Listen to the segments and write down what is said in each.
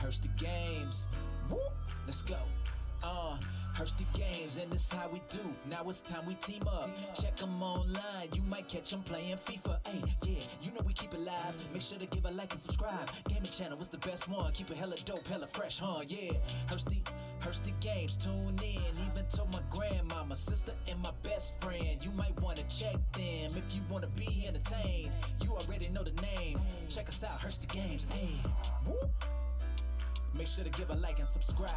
Hurst the games. Woo! Let's go. Hurst the games, and this how we do. Now it's time we team up. Check them online, you might catch them playing FIFA. Hey, yeah, you know we keep it live. Make sure to give a like and subscribe. Gaming channel, what's the best one? Keep it hella dope, hella fresh, huh? Yeah, Hurst the games, tune in. Even told my grandmama, sister, and my best friend. You might want to check them if you want to be entertained. You already know the name. Check us out, Hurst the games. Hey, woo! Make sure to give a like and subscribe.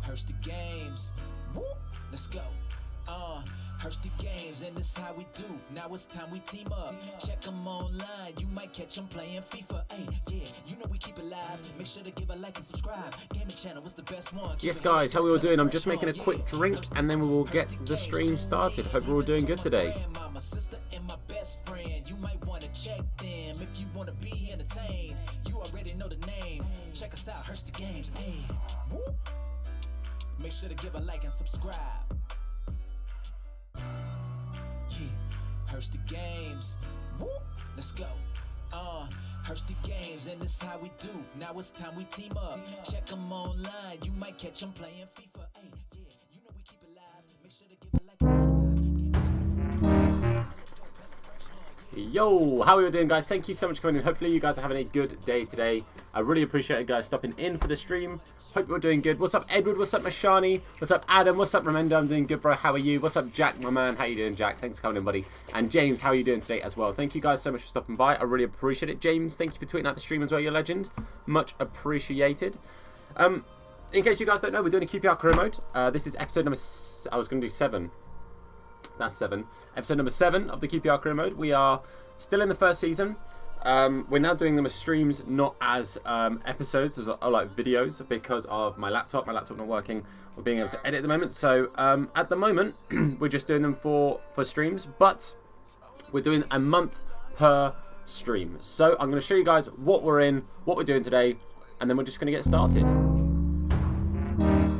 Hurst the games. Woo! Let's go. Hurst the games, and this how we do. Now it's time we team up. Check them online, you might catch them playing FIFA. Hey, yeah, you know we keep it live. Make sure to give a like and subscribe. Gaming channel, what's the best one? Yes, guys, how we all doing? I'm just making a quick drink, and then we will get the stream started. Hope we're all doing good today. My sister and my best friend. You might want to check them if you want to be entertained. You already know the name. Check us out, Hurst the games. Hey, woo! Make sure to give a like and subscribe. Yeah, Hurst the games. Woo! Let's go. Hurst the games, and this how we do. Now it's time we team up. Check them online, you might catch them playing FIFA. Hey, yeah, you know we keep it live. Make sure to give a like and subscribe. Yo, how are you doing, guys? Thank you so much for coming in. Hopefully you guys are having a good day today. I really appreciate you guys stopping in for the stream. Hope you're doing good. What's up, Edward? What's up, Mashani? What's up, Adam? What's up, Remendo? I'm doing good, bro. How are you? What's up, Jack, my man? How you doing, Jack? Thanks for coming in, buddy. And James, how are you doing today as well? Thank you guys so much for stopping by. I really appreciate it. James, thank you for tweeting out the stream as well, you're a legend. Much appreciated. In case you guys don't know, we're doing a QPR career mode. This is episode number... I was going to do 7. That's 7. Episode number 7 of the QPR career mode. We are still in the first season. We're now doing them as streams, not as episodes, as like videos, because of my laptop. My laptop not working or being able to edit at the moment. So at the moment, we're just doing them for streams, but we're doing a month per stream. So I'm going to show you guys what we're in, what we're doing today, and then we're just going to get started.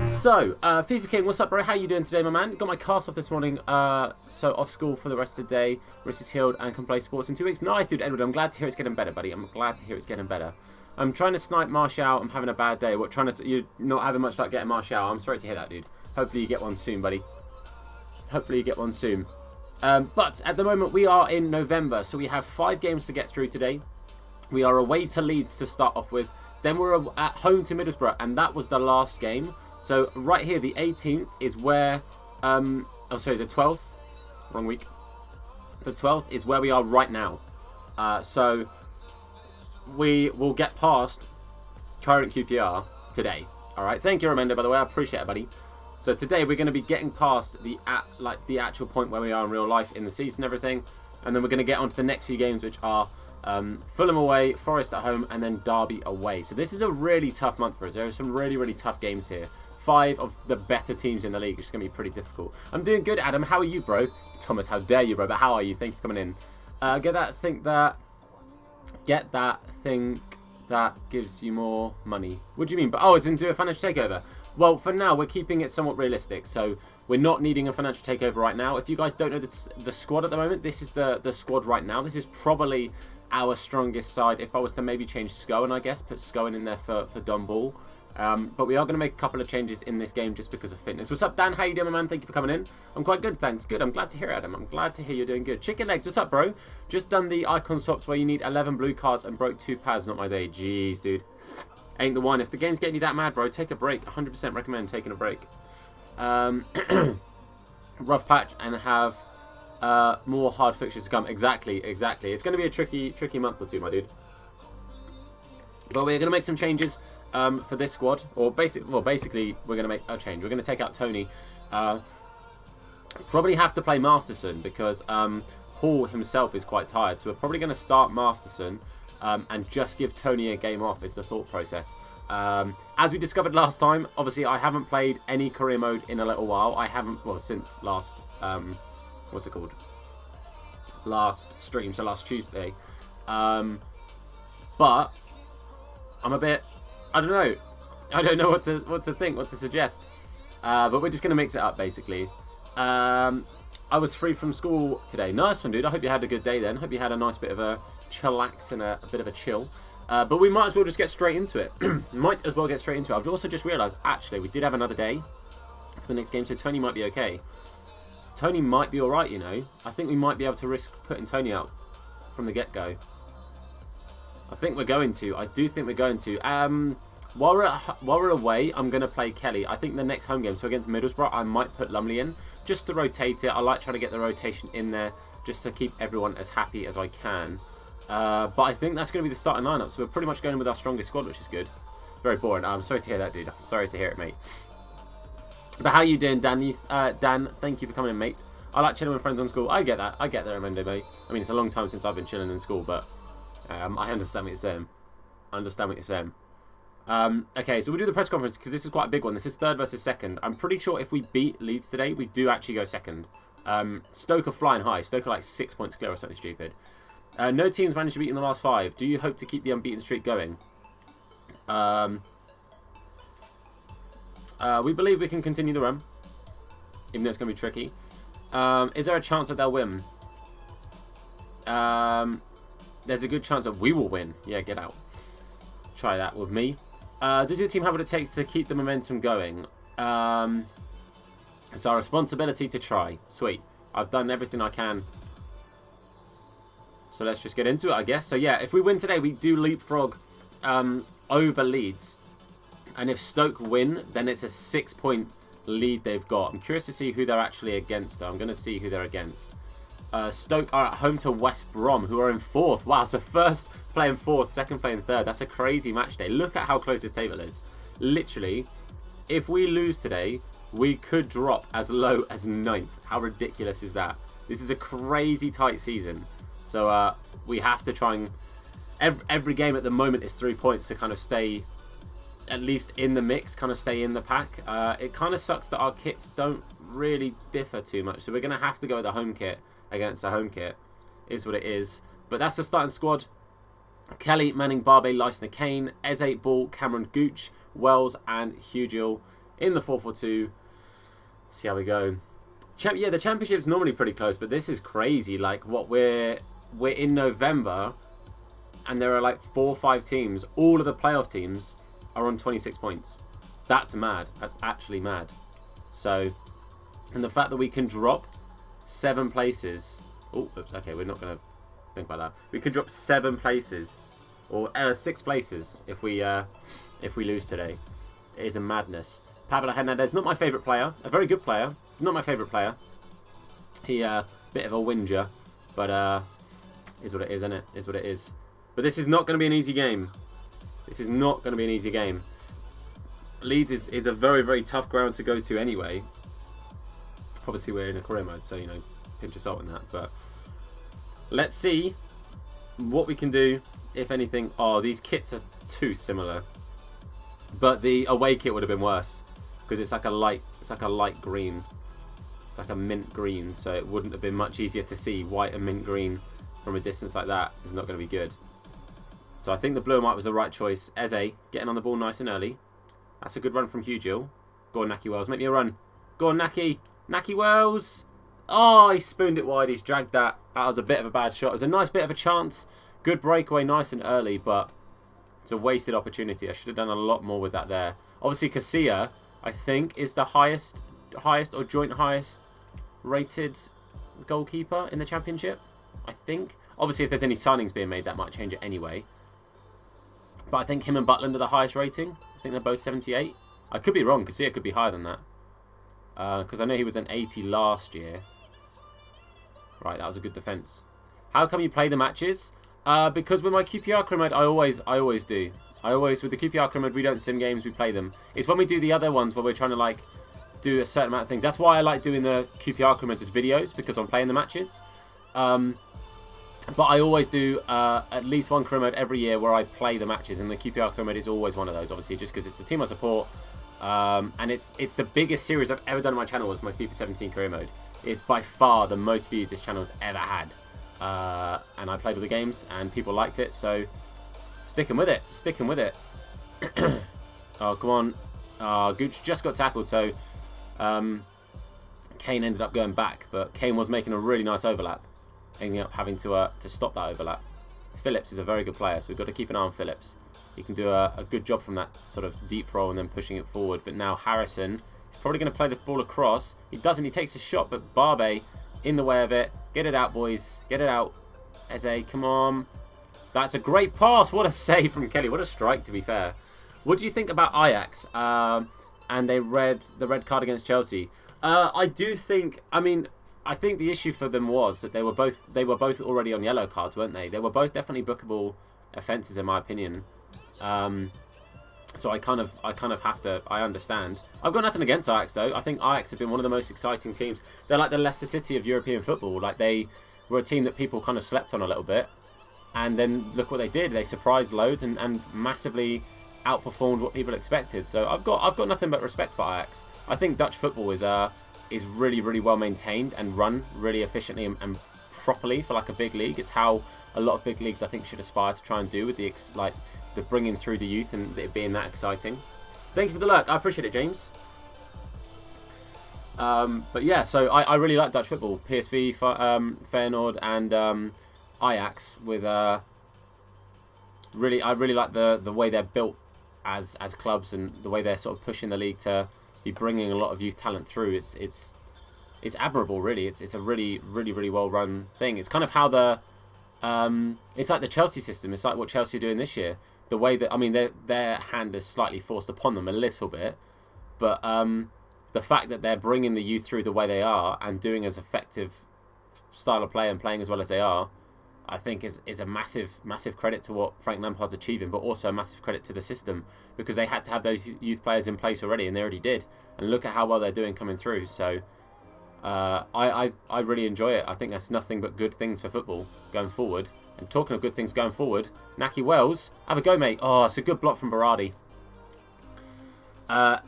So, FIFA King, what's up, bro? How you doing today, my man? Got my cast off this morning, so off school for the rest of the day. Wrist is healed and can play sports in 2 weeks. Nice, dude, Edward. I'm glad to hear it's getting better, buddy. I'm glad to hear it's getting better. I'm trying to snipe Martial. I'm having a bad day. What? You're not having much luck getting Martial. I'm sorry to hear that, dude. Hopefully you get one soon, buddy. Hopefully you get one soon. But at the moment, we are in November, so we have 5 games to get through today. We are away to Leeds to start off with. Then we're at home to Middlesbrough, and that was the last game. So right here, the 18th is where, oh sorry, the 12th, wrong week. The 12th is where we are right now. So we will get past current QPR today. All right, thank you, Remendo, by the way. I appreciate it, buddy. So today we're going to be getting past the actual point where we are in real life in the season and everything, and then we're going to get on to the next few games, which are Fulham away, Forest at home, and then Derby away. So this is a really tough month for us. There are some really, really tough games here. 5 of the better teams in the league, which is going to be pretty difficult. I'm doing good, Adam. How are you, bro? Thomas, how dare you, bro? But how are you? Thank you for coming in. Get that thing that gives you more money. What do you mean? But oh, it's into a financial takeover. Well, for now, we're keeping it somewhat realistic. So we're not needing a financial takeover right now. If you guys don't know the squad at the moment, this is the squad right now. This is probably our strongest side. If I was to maybe change Scowen, I guess, put Scowen in there for Don Ball. But we are going to make a couple of changes in this game just because of fitness. What's up, Dan? How you doing, my man? Thank you for coming in. I'm quite good, thanks. Good. I'm glad to hear it, Adam. I'm glad to hear you're doing good. Chicken Legs, what's up, bro? Just done the icon swaps where you need 11 blue cards and broke 2 pads. Not my day. Jeez, dude. Ain't the one. If the game's getting you that mad, bro, take a break. 100% recommend taking a break. Rough patch and have more hard fixtures to come. Exactly. It's going to be a tricky month or two, my dude. But we're going to make some changes for this squad, or basically we're going to make a change. We're going to take out Tony. Probably have to play Masterson because Hall himself is quite tired, so we're probably going to start Masterson and just give Tony a game off is the thought process. As we discovered last time, obviously I haven't played any career mode in a little while. I haven't, well, since last what's it called, last stream, so last Tuesday. But I'm a bit, I don't know what to think, what to suggest. But we're just going to mix it up, basically. I I was free from school today. Nice one, dude. I hope you had a good day then. Hope you had a nice bit of a chillax and a bit of a chill. But we might as well just get straight into it. Might as well get straight into it. I've also just realised, actually, we did have another day for the next game, so Tony might be okay. Tony might be alright, you know. I think we might be able to risk putting Tony out from the get-go. I think we're going to. I do think we're going to. While we're away, I'm going to play Kelly. I think the next home game, so against Middlesbrough, I might put Lumley in just to rotate it. I like trying to get the rotation in there just to keep everyone as happy as I can. But I think that's going to be the starting lineup. So we're pretty much going with our strongest squad, which is good. Very boring. I'm sorry to hear that, dude. I'm sorry to hear it, mate. But how you doing, Dan? Dan, thank you for coming in, mate. I like chilling with friends on school. I get that. I get that, Armando, mate. I mean, it's a long time since I've been chilling in school, but I understand what you're saying. I understand what you're saying. Okay, so we'll do the press conference because this is quite a big one. This is third versus second. I'm pretty sure if we beat Leeds today, we do actually go second. Stoke are flying high. Stoke are like 6 points clear or something stupid. No teams managed to beat in the last 5. Do you hope to keep the unbeaten streak going? We believe we can continue the run, even though it's going to be tricky. Is there a chance that they'll win? There's a good chance that we will win. Yeah, get out. Try that with me. Does your team have what it takes to keep the momentum going? It's our responsibility to try. Sweet. I've done everything I can. So let's just get into it, I guess. So yeah, if we win today, we do leapfrog over Leeds. And if Stoke win, then it's a 6-point lead they've got. I'm curious to see who they're actually against, though. I'm going to see who they're against. Stoke are at home to West Brom, who are in 4th. Wow, so first playing 4th, second playing 3rd. That's a crazy match day. Look at how close this table is. Literally, if we lose today, we could drop as low as 9th. How ridiculous is that? This is a crazy tight season. So we have to try and... Every game at the moment is 3 points to kind of stay at least in the mix, kind of stay in the pack. It kind of sucks that our kits don't really differ too much. So we're going to have to go with the home kit against the home kit. Is what it is. But that's the starting squad. Kelly, Manning, Barbe, Leicester, Kane, Eze, Ball, Cameron, Gooch, Wells and Hugill in the 4-4-2. See how we go. Yeah, the championship's normally pretty close, but this is crazy. Like, what we're in November and there are like 4 or 5 teams. All of the playoff teams are on 26 points. That's mad. That's actually mad. So, and the fact that we can drop 7 places. Oh, oops, okay, we're not going to think about that. We can drop 7 places, or 6 places if we lose today. It is a madness. Pablo Hernandez, not my favourite player. A very good player. Not my favourite player. He, bit of a whinger, but is what it is, isn't it? Is what it is. But this is not going to be an easy game. This is not going to be an easy game. Leeds is a very, very tough ground to go to anyway. Obviously, we're in a career mode, so, you know, pinch of salt in that. But let's see what we can do, if anything. Oh, these kits are too similar. But the away kit would have been worse because it's like a light green, like a mint green. So it wouldn't have been much easier to see. White and mint green from a distance like that is not going to be good. So I think the blue and white was the right choice. Eze getting on the ball nice and early. That's a good run from Hugill. Go on, Naki Wells. Make me a run. Go on, Naki. Naki Wells. Oh, he spooned it wide. He's dragged that. That was a bit of a bad shot. It was a nice bit of a chance. Good breakaway, nice and early, but it's a wasted opportunity. I should have done a lot more with that there. Obviously, Casilla, I think, is the highest or joint highest rated goalkeeper in the championship. I think. Obviously, if there's any signings being made, that might change it anyway. But I think him and Butland are the highest rating. I think they're both 78. I could be wrong. Casilla could be higher than that. Because I know he was an 80 last year. Right, that was a good defence. How come you play the matches? Because with my QPR career mode, I always do. With the QPR career mode, we don't sim games, we play them. It's when we do the other ones where we're trying to like do a certain amount of things. That's why I like doing the QPR career modes as videos, because I'm playing the matches. But I always do at least one career mode every year where I play the matches, and the QPR career mode is always one of those, obviously, just because it's the team I support. And it's the biggest series I've ever done on my channel was my FIFA 17 career mode. It's by far the most views this channel has ever had. And I played all the games and people liked it, so sticking with it. Oh, come on. Gooch just got tackled, so Kane Kane ended up going back, but Kane was making a really nice overlap, ending up having to stop that overlap. Phillips is a very good player, so we've got to keep an eye on Phillips. He can do a good job from that sort of deep roll and then pushing it forward. But now Harrison, he's probably going to play the ball across. He doesn't. He takes a shot, but Barbe in the way of it. Get it out, boys. Get it out. Eze, come on. That's a great pass. What a save from Kelly. What a strike, to be fair. What do you think about Ajax and the red card against Chelsea? I do think. I mean, I think the issue for them was that they were both already on yellow cards, weren't they? They were both definitely bookable offences, in my opinion. So I kind of have to. I understand. I've got nothing against Ajax though. I think Ajax have been one of the most exciting teams. They're like the Leicester City of European football. Like they were a team that people kind of slept on a little bit, and then look what they did. They surprised loads and massively outperformed what people expected. So I've got nothing but respect for Ajax. I think Dutch football is really, really well maintained and run really efficiently and properly for like a big league. It's how a lot of big leagues I think should aspire to try and do with the bringing through the youth and it being that exciting. Thank you for the lurk. I appreciate it, James. But yeah, so I really like Dutch football. PSV, Feyenoord, and Ajax. I really like the way they're built as clubs and the way they're sort of pushing the league to be bringing a lot of youth talent through. It's admirable, really. It's a really, really, really well run thing. It's kind of how it's like the Chelsea system. It's like what Chelsea are doing this year. The way that, I mean, their hand is slightly forced upon them a little bit, but the fact that they're bringing the youth through the way they are and doing as effective style of play and playing as well as they are, I think is a massive, massive credit to what Frank Lampard's achieving, but also a massive credit to the system because they had to have those youth players in place already, and they already did. And look at how well they're doing coming through. So I really enjoy it. I think that's nothing but good things for football going forward. And talking of good things going forward, Naki Wells, have a go, mate. Oh, it's a good block from Berardi.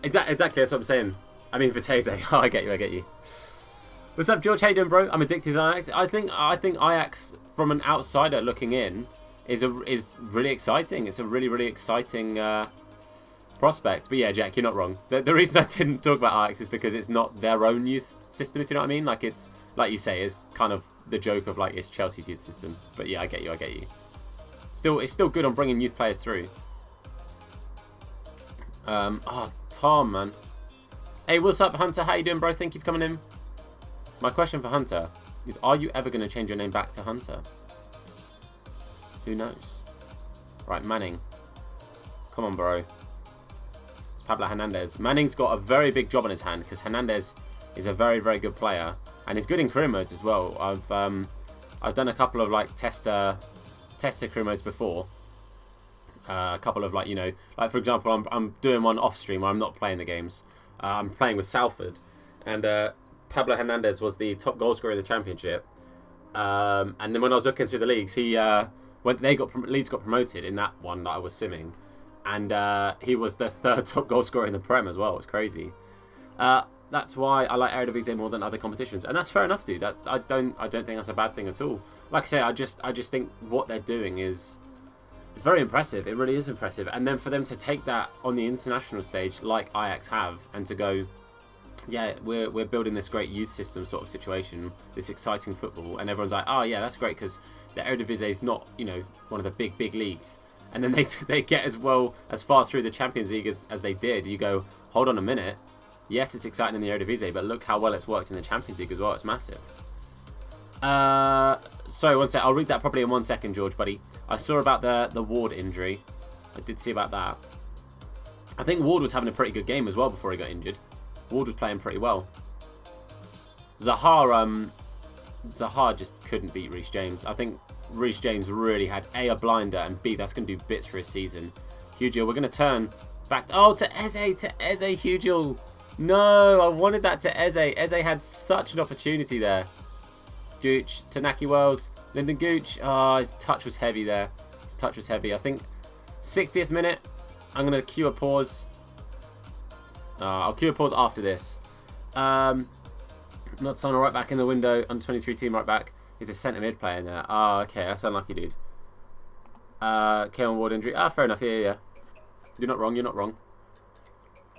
Exactly, that's what I'm saying. I mean, Vitesse. Oh, I get you. What's up, George? How you doing, bro? I'm addicted to Ajax. I think Ajax, from an outsider looking in, is really exciting. It's a really, really exciting prospect. But yeah, Jack, you're not wrong. The reason I didn't talk about Ajax is because it's not their own youth system, if you know what I mean. Like, it's, like you say, is kind of the joke of, like, it's Chelsea's youth system. But yeah, I get you. It's still good on bringing youth players through. Tom, man. Hey, what's up, Hunter? How you doing, bro? Thank you for coming in. My question for Hunter is, are you ever going to change your name back to Hunter? Who knows? Right, Manning. Come on, bro. It's Pablo Hernandez. Manning's got a very big job on his hand because Hernandez is a very, very good player. And he's good in career modes as well. I've done a couple of, like, tester career modes before. A couple of, like, you know, like, for example, I'm doing one off stream where I'm not playing the games. I'm playing with Salford. And Pablo Hernandez was the top goal scorer in the championship. And then when I was looking through the leagues, Leeds got promoted in that one that I was simming, and he was the third top goal scorer in the Prem as well. It's crazy. That's why I like Eredivisie more than other competitions, and that's fair enough, dude. I don't think that's a bad thing at all. Like I say, I just think what they're doing is very impressive. It really is impressive. And then for them to take that on the international stage, like Ajax have, and to go, yeah, we're building this great youth system sort of situation, this exciting football, and everyone's like, oh yeah, that's great because the Eredivisie is not, you know, one of the big leagues, and then they get as far through the Champions League as they did. You go, hold on a minute, yes, it's exciting in the Eredivisie, but look how well it's worked in the Champions League as well. It's massive. Sorry, one sec. I'll read that properly in 1 second, George, buddy. I saw about the Ward injury. I did see about that. I think Ward was having a pretty good game as well before he got injured. Ward was playing pretty well. Zaha just couldn't beat Reece James. I think Reece James really had A blinder, and B, that's going to do bits for his season. Hugiel, we're going to turn back to Eze, Hugiel. No, I wanted that to Eze. Eze had such an opportunity there. Gooch, Tanaki Wells, Lyndon Gooch. Oh, his touch was heavy there. I think 60th minute. I'm going to cue a pause. I'll cue a pause after this. Not someone right back in the window. Under 23 team right back. He's a centre mid player in there. Oh, okay. That's unlucky, dude. Keon Ward injury. Fair enough. Yeah. You're not wrong.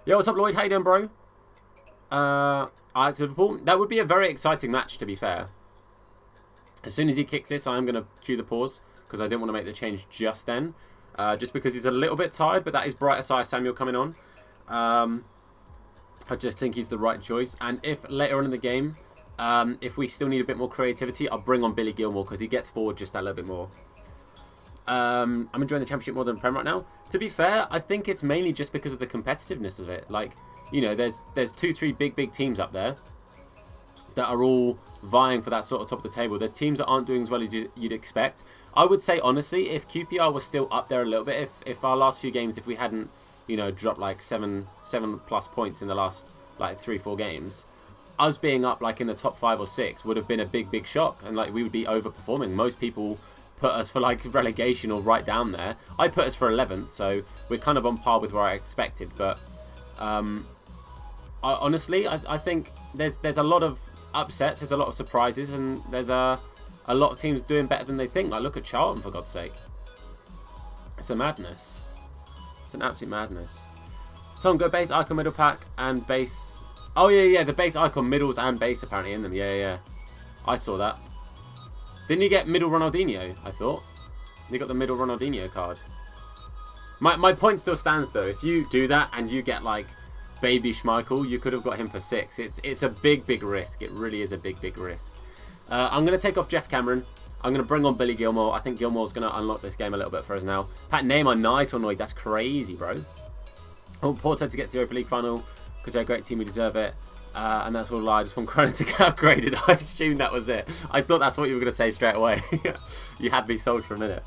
Yo, what's up, Lloyd? How you doing, bro? Ajax Liverpool. That would be a very exciting match, to be fair. As soon as he kicks this, I am going to cue the pause because I didn't want to make the change just then. Just because he's a little bit tired, but that is Bright Asai Samuel coming on. I just think he's the right choice. And if later on in the game, if we still need a bit more creativity, I'll bring on Billy Gilmore because he gets forward just that little bit more. I'm enjoying the Championship more than Prem right now. To be fair, I think it's mainly just because of the competitiveness of it. Like, you know, there's 2-3 big teams up there that are all vying for that sort of top of the table. There's teams that aren't doing as well as you'd expect. I would say, honestly, if QPR was still up there a little bit, if our last few games, if we hadn't, you know, dropped like 7+ points in the last like 3-4 games, us being up like in the top 5 or 6 would have been a big shock, and like we would be overperforming. Most people put us for like relegation or right down there. I put us for 11th, so we're kind of on par with where I expected. But honestly, I think there's a lot of upsets, there's a lot of surprises, and there's a lot of teams doing better than they think. Like, look at Charlton, for God's sake. It's a madness. It's an absolute madness. Tom, go base, icon, middle pack, and base. Oh, yeah, the base icon, middles, and base apparently in them. Yeah. I saw that. Didn't you get middle Ronaldinho, I thought? You got the middle Ronaldinho card. My point still stands, though. If you do that and you get, like, baby Schmeichel, you could have got him for 6. It's a big risk. It really is a big risk. I'm going to take off Jeff Cameron. I'm going to bring on Billy Gilmore. I think Gilmore's going to unlock this game a little bit for us now. Pat Neymar, nice one, Lloyd. That's crazy, bro. I want Porto to get to the Europa League final because they're a great team. We deserve it. And that's all a lie. I just want Kreyn to get upgraded. I assumed that was it. I thought that's what you were going to say straight away. You had me sold for a minute.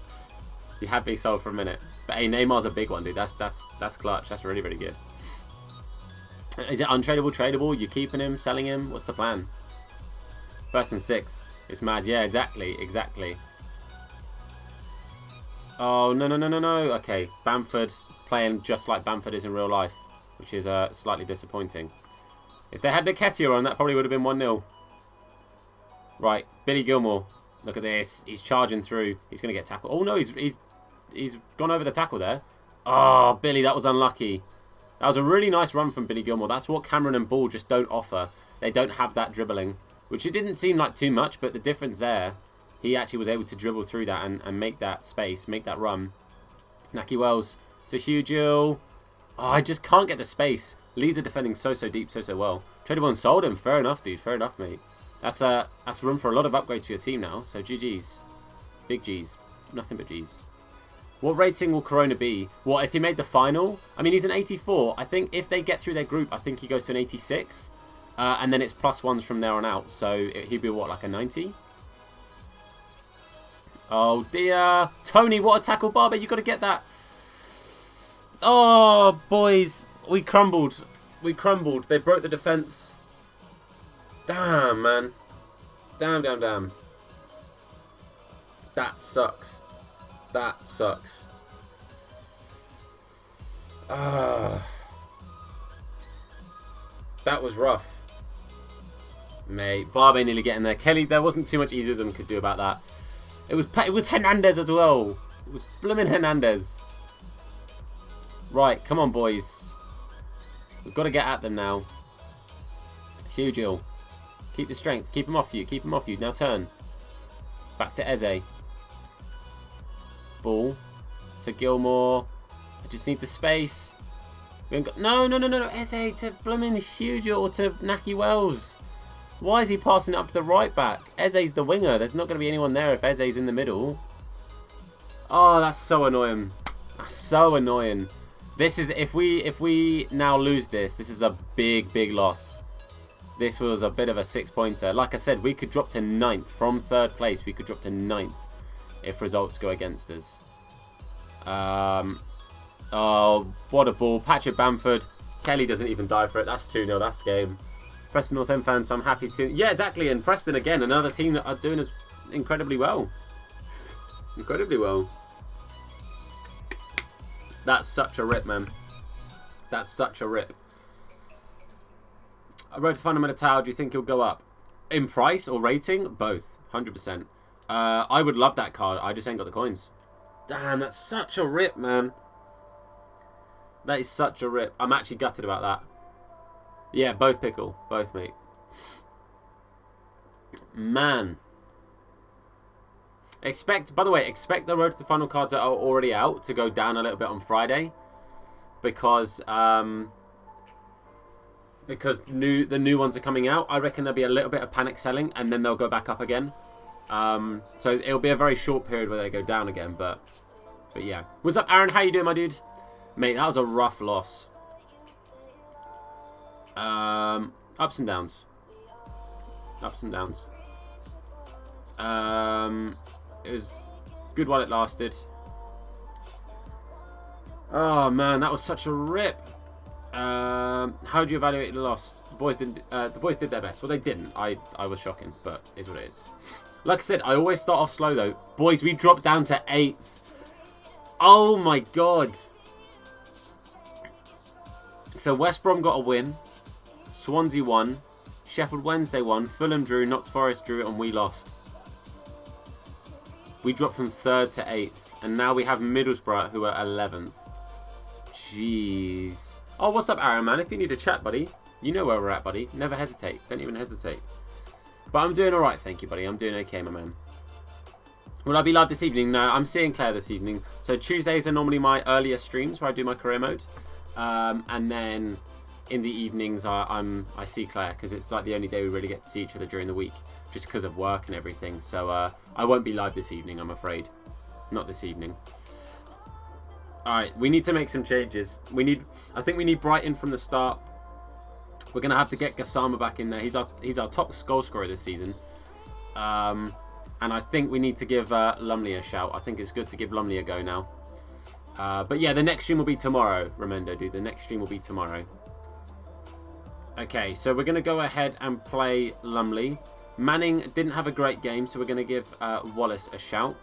But hey, Neymar's a big one, dude. That's clutch. That's really good. Is it untradeable, tradable? You keeping him, selling him? What's the plan? 1st and 6. It's mad. Yeah, exactly. Oh, no. Okay, Bamford playing just like Bamford is in real life, which is slightly disappointing. If they had Nketiah on, that probably would have been 1-0. Right, Billy Gilmore. Look at this. He's charging through. He's going to get tackled. Oh, no, he's gone over the tackle there. Oh, Billy, that was unlucky. That was a really nice run from Billy Gilmore. That's what Cameron and Ball just don't offer. They don't have that dribbling, which it didn't seem like too much, but the difference there, he actually was able to dribble through that and make that space, make that run. Naki Wells to Hugel. Oh, I just can't get the space. Leeds are defending so deep, so well. Tradable and sold him. Fair enough, dude. Fair enough, mate. That's room for a lot of upgrades for your team now. So GG's. Big G's. Nothing but G's. What rating will Corona be? What, if he made the final? I mean, he's an 84. I think if they get through their group, I think he goes to an 86. And then it's +1s from there on out. So he'd be, what, like a 90? Oh, dear. Tony, what a tackle, Barber. You got to get that. Oh, boys. We crumbled. They broke the defence. Damn, man. Damn. That sucks. That was rough. Mate, Barbe nearly getting there. Kelly, there wasn't too much easier than could do about that. It was Hernandez as well. It was blimmin' Hernandez. Right, come on, boys. We've got to get at them now. Hugel. Keep the strength. Keep him off you. Now turn. Back to Eze. Ball. To Gilmore. I just need the space. We haven't got... No. Eze to blooming Hugel or to Naki Wells. Why is he passing it up to the right back? Eze's the winger. There's not going to be anyone there if Eze's in the middle. Oh, that's so annoying. This is, if we now lose this is a big loss. This was a bit of a 6-pointer. Like I said, we could drop to 9th. From 3rd place, we could drop to 9th if results go against us. Oh, what a ball. Patrick Bamford. Kelly doesn't even die for it. That's 2-0. That's game. Preston North End fan, so I'm happy to see. Yeah, exactly. And Preston again, another team that are doing us incredibly well. That's such a rip, man. That's such a rip. I wrote to Fundamental Tower. Do you think he'll go up? In price or rating? Both. 100%. I would love that card. I just ain't got the coins. Damn, that's such a rip, man. That is such a rip. I'm actually gutted about that. Yeah, both pickle. Both, mate. Man. By the way, expect the road to the final cards that are already out to go down a little bit on Friday. Because the new ones are coming out. I reckon there'll be a little bit of panic selling and then they'll go back up again. So it'll be a very short period where they go down again, but yeah. What's up, Aaron? How you doing, my dude? Mate, that was a rough loss. Ups and downs. Ups and downs. It was good while it lasted. Oh man, that was such a rip. How do you evaluate the loss? The boys did their best. Well, they didn't. I was shocking, but it's what it is. Like I said, I always start off slow though. Boys, we dropped down to 8th. Oh my god. So West Brom got a win. Swansea won. Sheffield Wednesday won. Fulham drew. Notts Forest drew, and we lost. We dropped from 3rd to 8th, and now we have Middlesbrough, who are 11th. Jeez. Oh, what's up, Aaron, man? If you need a chat, buddy, you know where we're at, buddy. Never hesitate. Don't even hesitate. But I'm doing alright, thank you, buddy. I'm doing okay, my man. Will I be live this evening? No, I'm seeing Claire this evening. So Tuesdays are normally my earlier streams where I do my career mode. And then in the evenings, I see Claire because it's like the only day we really get to see each other during the week. Just because of work and everything. So I won't be live this evening, I'm afraid. Not this evening. Alright, we need to make some changes. I think we need Brighton from the start. We're going to have to get Gassama back in there. He's our top goal scorer this season. And I think we need to give Lumley a shout. I think it's good to give Lumley a go now. But yeah, the next stream will be tomorrow, Remendo, dude. The next stream will be tomorrow. Okay, so we're going to go ahead and play Lumley. Manning didn't have a great game, so we're going to give Wallace a shout.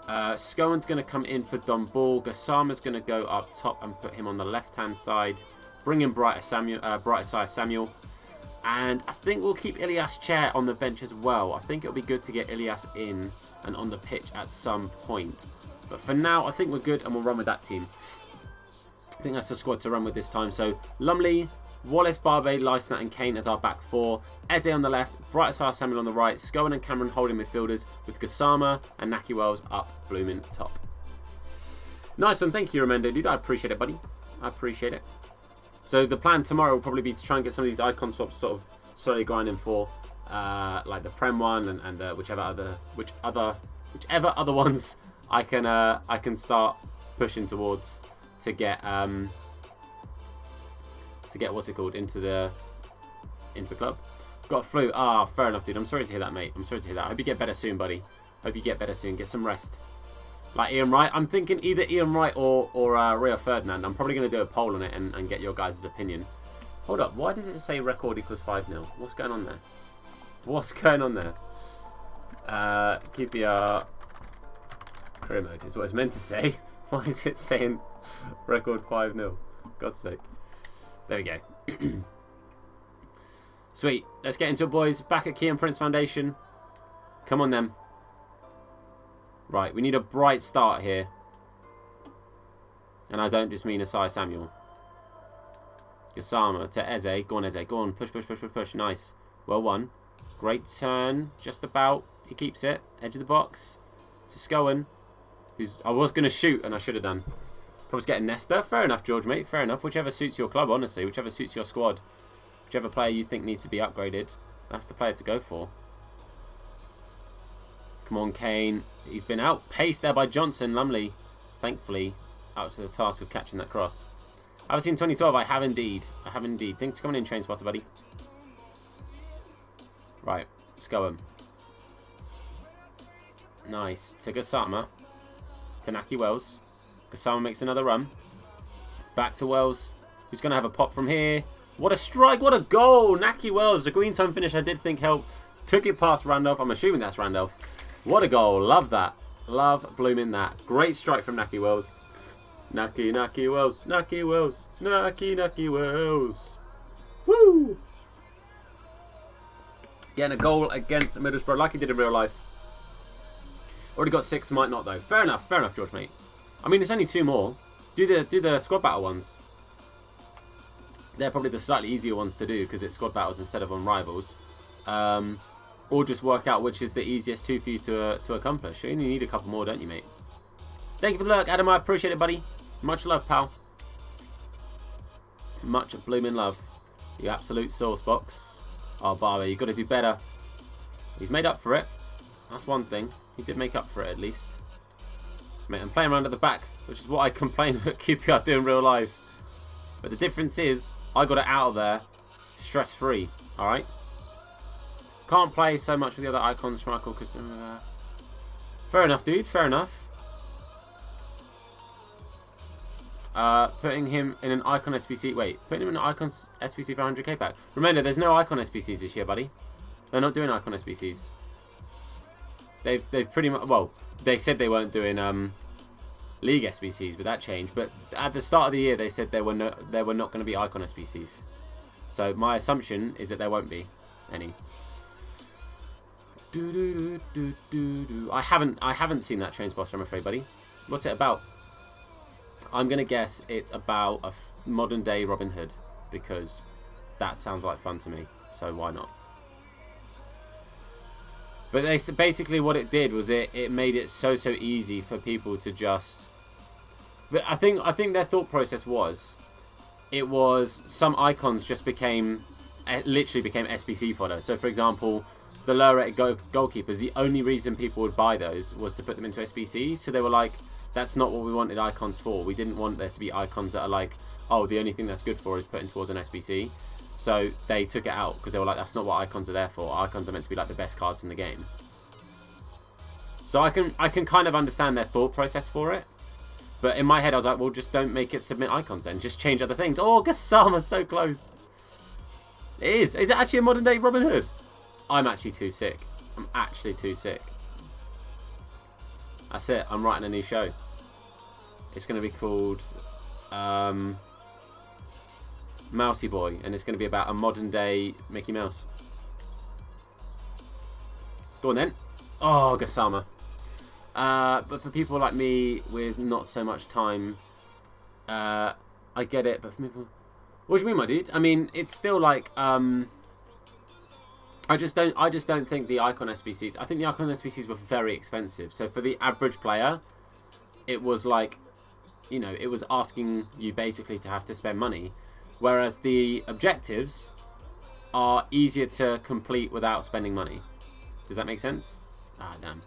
Scowen's going to come in for Don Ball. Gassama's going to go up top and put him on the left-hand side. Bring in Brighter Samuel. And I think we'll keep Ilias Chair on the bench as well. I think it'll be good to get Ilias in and on the pitch at some point. But for now, I think we're good and we'll run with that team. I think that's the squad to run with this time. So Lumley, Wallace, Barbe, Leisner and Kane as our back four. Eze on the left, Brighter Samuel on the right. Scowen and Cameron holding midfielders with Gassama and Naki Wells up blooming top. Nice one. Thank you, Remendo, dude. I appreciate it, buddy. I appreciate it. So the plan tomorrow will probably be to try and get some of these icon swaps sort of slowly grinding for, like the Prem one and whichever other ones I can start pushing towards to get what's it called into the club. Got a flu. Ah, fair enough, dude. I'm sorry to hear that, mate. I'm sorry to hear that. I hope you get better soon, buddy. Hope you get better soon. Get some rest. Like Ian Wright. I'm thinking either Ian Wright or Rio Ferdinand. I'm probably going to do a poll on it and get your guys' opinion. Hold up. Why does it say record equals 5-0? What's going on there? What's going on there? QPR career mode is what it's meant to say. Why is it saying record 5-0? God's sake. There we go. Sweet. Let's get into it, boys. Back at Key and Prince Foundation. Come on, then. Right, we need a bright start here. And I don't just mean Asai Samuel. Gassama to Eze. Go on, Eze. Go on. Push, push, push, push, push. Nice. Well won. Great turn. Just about. He keeps it. Edge of the box. To Scowen. I was going to shoot, and I should have done. Probably getting Nesta. Fair enough, George, mate. Fair enough. Whichever suits your club, honestly. Whichever suits your squad. Whichever player you think needs to be upgraded. That's the player to go for. Come on, Kane. He's been outpaced there by Johnson. Lumley, thankfully, up to the task of catching that cross. I've seen 2012. I have indeed. I have indeed. Thanks for coming in, Train Spotter, buddy. Right. Let's go him. Nice. To Gassama. To Naki Wells. Gassama makes another run. Back to Wells. Who's going to have a pop from here? What a strike. What a goal. Naki Wells. The green time finish I did think helped. Took it past Randolph. I'm assuming that's Randolph. What a goal. Love that. Love blooming that. Great strike from Naki Wells. Naki Wells. Naki Wells. Naki Wells. Woo! Getting a goal against Middlesbrough like he did in real life. Already got 6. Might not, though. Fair enough, George, mate. I mean, it's only 2 more. Do the squad battle ones. They're probably the slightly easier ones to do because it's squad battles instead of on rivals. Or just work out which is the easiest two for you to accomplish. You only need a couple more, don't you, mate? Thank you for the lurk, Adam. I appreciate it, buddy. Much love, pal. Much blooming love. You absolute sauce box. Oh, Barber, you've got to do better. He's made up for it. That's one thing. He did make up for it, at least. Mate, I'm playing around at the back, which is what I complain that QPR do in real life. But the difference is, I got it out of there stress-free, alright? Can't play so much with the other icons, Schmeichel, because... fair enough, dude, fair enough. Putting him in an icon SBC... Wait, putting him in an icon SBC for 100k pack. Remember, there's no icon SBCs this year, buddy. They're not doing icon SBCs. They've pretty much... Well, they said they weren't doing league SBCs, but that changed. But at the start of the year, they said there were not going to be icon SBCs. So my assumption is that there won't be any. I haven't seen that Trains Boss, I'm afraid, buddy. What's it about? I'm going to guess it's about a modern day Robin Hood, because that sounds like fun to me. So why not? But basically what it did was it made it so easy for people to just... But I think their thought process was, it was some icons just literally became SBC fodder. So for example, the lower rated goalkeepers, the only reason people would buy those was to put them into SBCs. So they were like, that's not what we wanted icons for. We didn't want there to be icons that are like, oh, the only thing that's good for is putting towards an SBC. So they took it out because they were like, that's not what icons are there for. Icons are meant to be like the best cards in the game. So I can kind of understand their thought process for it. But in my head, I was like, well, just don't make it submit icons then. Just change other things. Oh, Gassama's so close. It is. Is it actually a modern day Robin Hood? I'm actually too sick. I'm actually too sick. That's it. I'm writing a new show. It's going to be called Mousy Boy. And it's going to be about a modern day Mickey Mouse. Go on then. Oh, Gassama. But for people like me with not so much time, I get it. But for people... What do you mean, my dude? I mean, it's still like... I just don't think the icon SBCs... I think the icon SBCs were very expensive. So for the average player, it was like... You know, it was asking you basically to have to spend money. Whereas the objectives are easier to complete without spending money. Does that make sense? Ah, damn.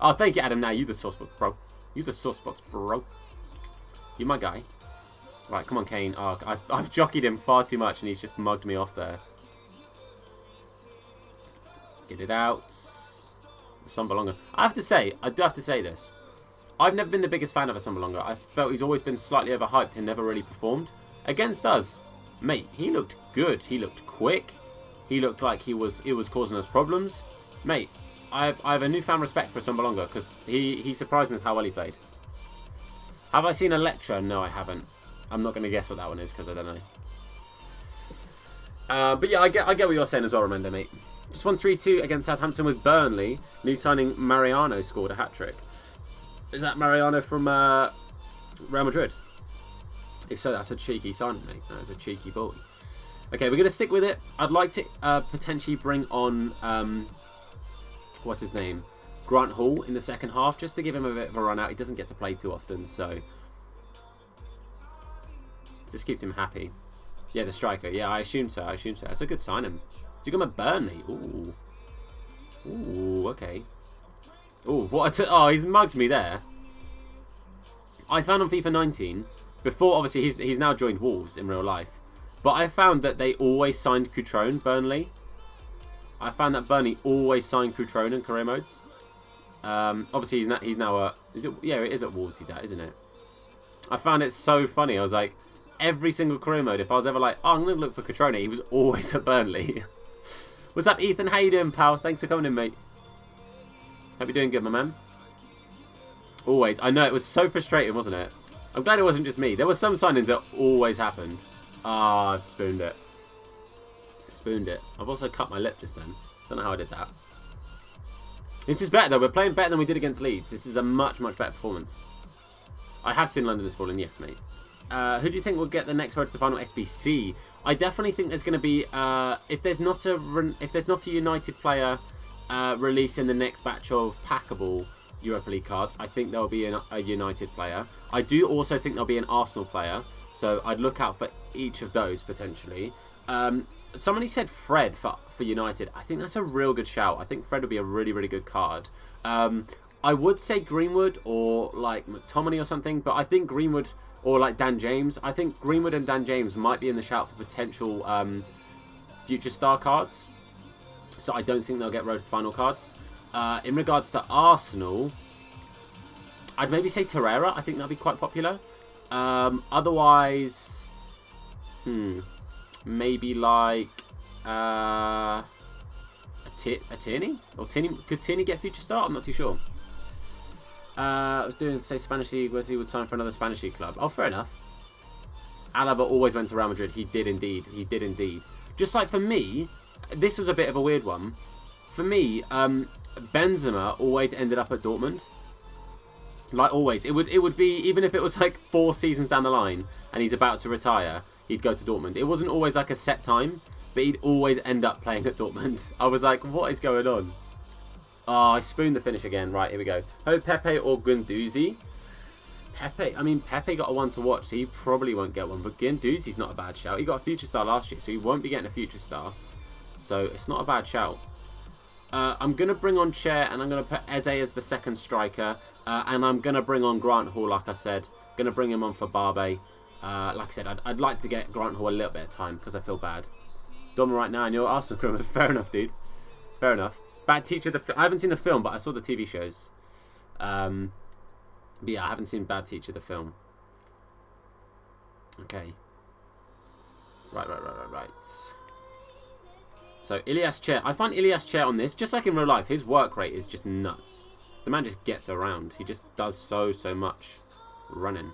Oh, thank you, Adam. Now, you the saucebox, bro. You the saucebox, bro. You my guy. Right, come on, Kane. Oh, I've jockeyed him far too much, and he's just mugged me off there. Get it out. Sombalonga. I do have to say this. I've never been the biggest fan of a Sombalonga. I felt he's always been slightly overhyped and never really performed. Against us, mate, he looked good. He looked quick. He looked like it was causing us problems. Mate, I have a newfound respect for Sombalonga because he surprised me with how well he played. Have I seen Electra? No, I haven't. I'm not going to guess what that one is because I don't know. But yeah, I get what you're saying as well, Remendo, mate. Just won 3-2 against Southampton with Burnley. New signing Mariano scored a hat-trick. Is that Mariano from Real Madrid? If so, that's a cheeky signing, mate. That is a cheeky boy. Okay, we're going to stick with it. I'd like to potentially bring on... what's his name? Grant Hall in the second half, just to give him a bit of a run out. He doesn't get to play too often, so... Just keeps him happy. Yeah, the striker. Yeah, I assume so. That's a good signing. So you got him at Burnley. Ooh. Ooh, okay. Ooh, what oh, he's mugged me there. I found on FIFA 19, before, obviously, he's now joined Wolves in real life. But I found that they always signed Cutrone, Burnley. I found that Burnley always signed Cutrone in career modes. Obviously, he's now yeah, it is at Wolves he's at, isn't it? I found it so funny. I was like, every single career mode, if I was ever like, oh, I'm going to look for Cutrone, he was always at Burnley. What's up, Ethan? How you doing, pal? Thanks for coming in, mate. Hope you're doing good, my man. Always. I know, it was so frustrating, wasn't it? I'm glad it wasn't just me. There were some signings that always happened. Ah, I've spooned it. Just spooned it. I've also cut my lip just then. Don't know how I did that. This is better, though. We're playing better than we did against Leeds. This is a much, much better performance. I have seen London has fallen. Yes, mate. Who do you think will get the next road to the final SBC? I definitely think there's going to be if there's not a United player released in the next batch of packable Europa League cards, I think there'll be a United player. I do also think there'll be an Arsenal player, so I'd look out for each of those potentially. Somebody said Fred for United. I think that's a real good shout. I think Fred would be a really, really good card. I would say Greenwood or like McTominay or something, but I think Greenwood or like Dan James. I think Greenwood and Dan James might be in the shout for potential future star cards. So I don't think they'll get road to the final cards. In regards to Arsenal, I'd maybe say Torreira. I think that'd be quite popular. Otherwise, maybe like a Tierney? Or Tierney, could Tierney get future start? I'm not too sure. I was doing say Spanish League, whereas he would sign for another Spanish League club. Oh, fair enough. Alaba always went to Real Madrid. He did indeed. He did indeed. Just like for me, this was a bit of a weird one. For me, Benzema always ended up at Dortmund. Like always, it would be, even if it was like 4 seasons down the line and he's about to retire, he'd go to Dortmund. It wasn't always like a set time, but he'd always end up playing at Dortmund. I was like, what is going on? Oh, I spooned the finish again. Right, here we go. Oh, Pepe or Guendouzi? Pepe got a 1 to watch, so he probably won't get one. But Guendouzi's not a bad shout. He got a future star last year, so he won't be getting a future star. So it's not a bad shout. I'm going to bring on Chair, and I'm going to put Eze as the second striker. And I'm going to bring on Grant Hall, like I said. Going to bring him on for Barbe. Like I said, I'd like to get Grant Hall a little bit of time, because I feel bad. Dom right now, and you're Arsenal criminal. Fair enough, dude. Fair enough. Bad Teacher, I haven't seen the film, but I saw the TV shows. But yeah, I haven't seen Bad Teacher, the film. Okay. Right. So, Ilias Chair. I find Ilias Chair on this, just like in real life, his work rate is just nuts. The man just gets around. He just does so much running.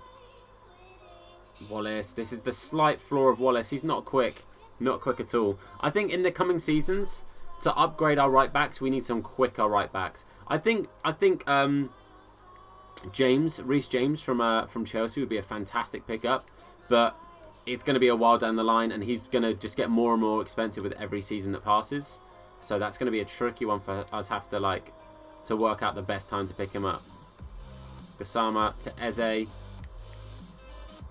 Wallace. This is the slight flaw of Wallace. He's not quick. Not quick at all. I think in the coming seasons, to upgrade our right backs, we need some quicker right backs. I think Reece James from Chelsea would be a fantastic pickup, but it's going to be a while down the line, and he's going to just get more and more expensive with every season that passes. So that's going to be a tricky one for us to work out the best time to pick him up. Gassama to Eze.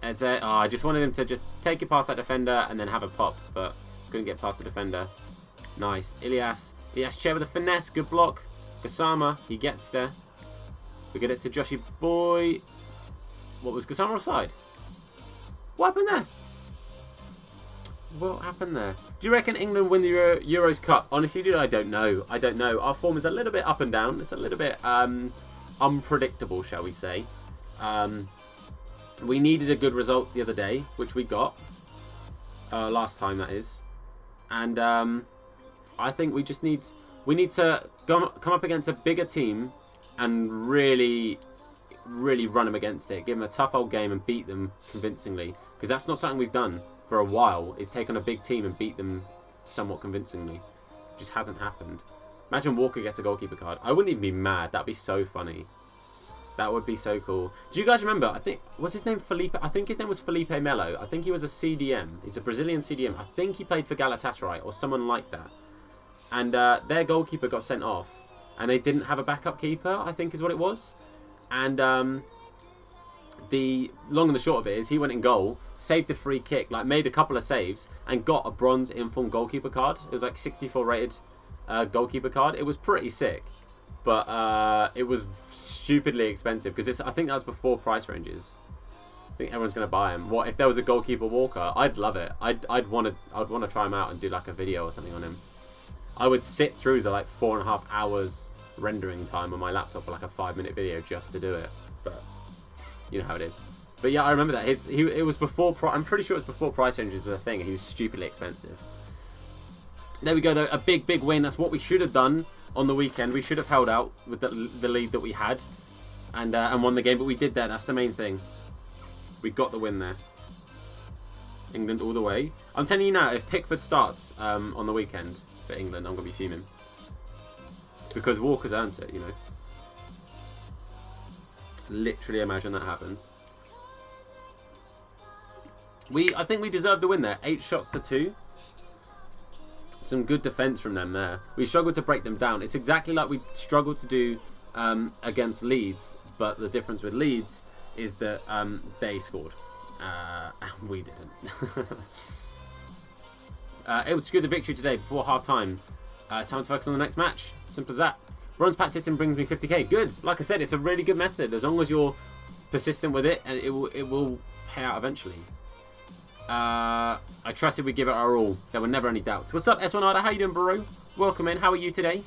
Oh, I just wanted him to just take it past that defender and then have a pop, but couldn't get past the defender. Nice. Ilias Chair with a finesse. Good block. Gassama, he gets there. We get it to Joshy Boy. What was Gassama offside? What happened there? What happened there? Do you reckon England win the Euros Cup? Honestly, dude, I don't know. Our form is a little bit up and down. It's a little bit unpredictable, shall we say. We needed a good result the other day, which we got. Last time, that is. And I think we need to come up against a bigger team and really run them against it. Give them a tough old game and beat them convincingly. Because that's not something we've done for a while, is take on a big team and beat them somewhat convincingly. It just hasn't happened. Imagine Walker gets a goalkeeper card. I wouldn't even be mad. That'd be so funny. That would be so cool. Do you guys remember? I think, was his name Felipe? I think his name was Felipe Melo. I think he was a CDM. He's a Brazilian CDM. I think he played for Galatasaray or someone like that. And their goalkeeper got sent off. And they didn't have a backup keeper, I think is what it was. And the long and the short of it is he went in goal, saved a free kick, like made a couple of saves, and got a bronze informed goalkeeper card. It was like 64 rated goalkeeper card. It was pretty sick. But it was stupidly expensive because I think that was before price ranges. I think everyone's going to buy him. What if there was a goalkeeper Walker? I'd love it. I'd want to try him out and do like a video or something on him. I would sit through the like 4.5 hours rendering time on my laptop for like a 5-minute video just to do it. But you know how it is. But yeah, I remember that it was before. I'm pretty sure it was before price ranges was a thing. And he was stupidly expensive. There we go though. A big win. That's what we should have done on the weekend. We should have held out with the lead that we had and won the game, but we did that. That's the main thing. We got the win there. England all the way. I'm telling you now, if Pickford starts on the weekend for England, I'm going to be fuming. Because Walker's earned it, you know. Literally imagine that happens. I think we deserved the win there. 8 shots to 2. Some good defence from them there. We struggled to break them down. It's exactly like we struggled to do against Leeds, but the difference with Leeds is that they scored and we didn't. Able to secure the victory today before half-time. It's time to focus on the next match. Simple as that. Bronze pack system brings me 50k. Good. Like I said, it's a really good method. As long as you're persistent with it, and it will pay out eventually. I trusted we'd give it our all. There were never any doubts. What's up, S1Ada? How you doing, bro? Welcome in. How are you today?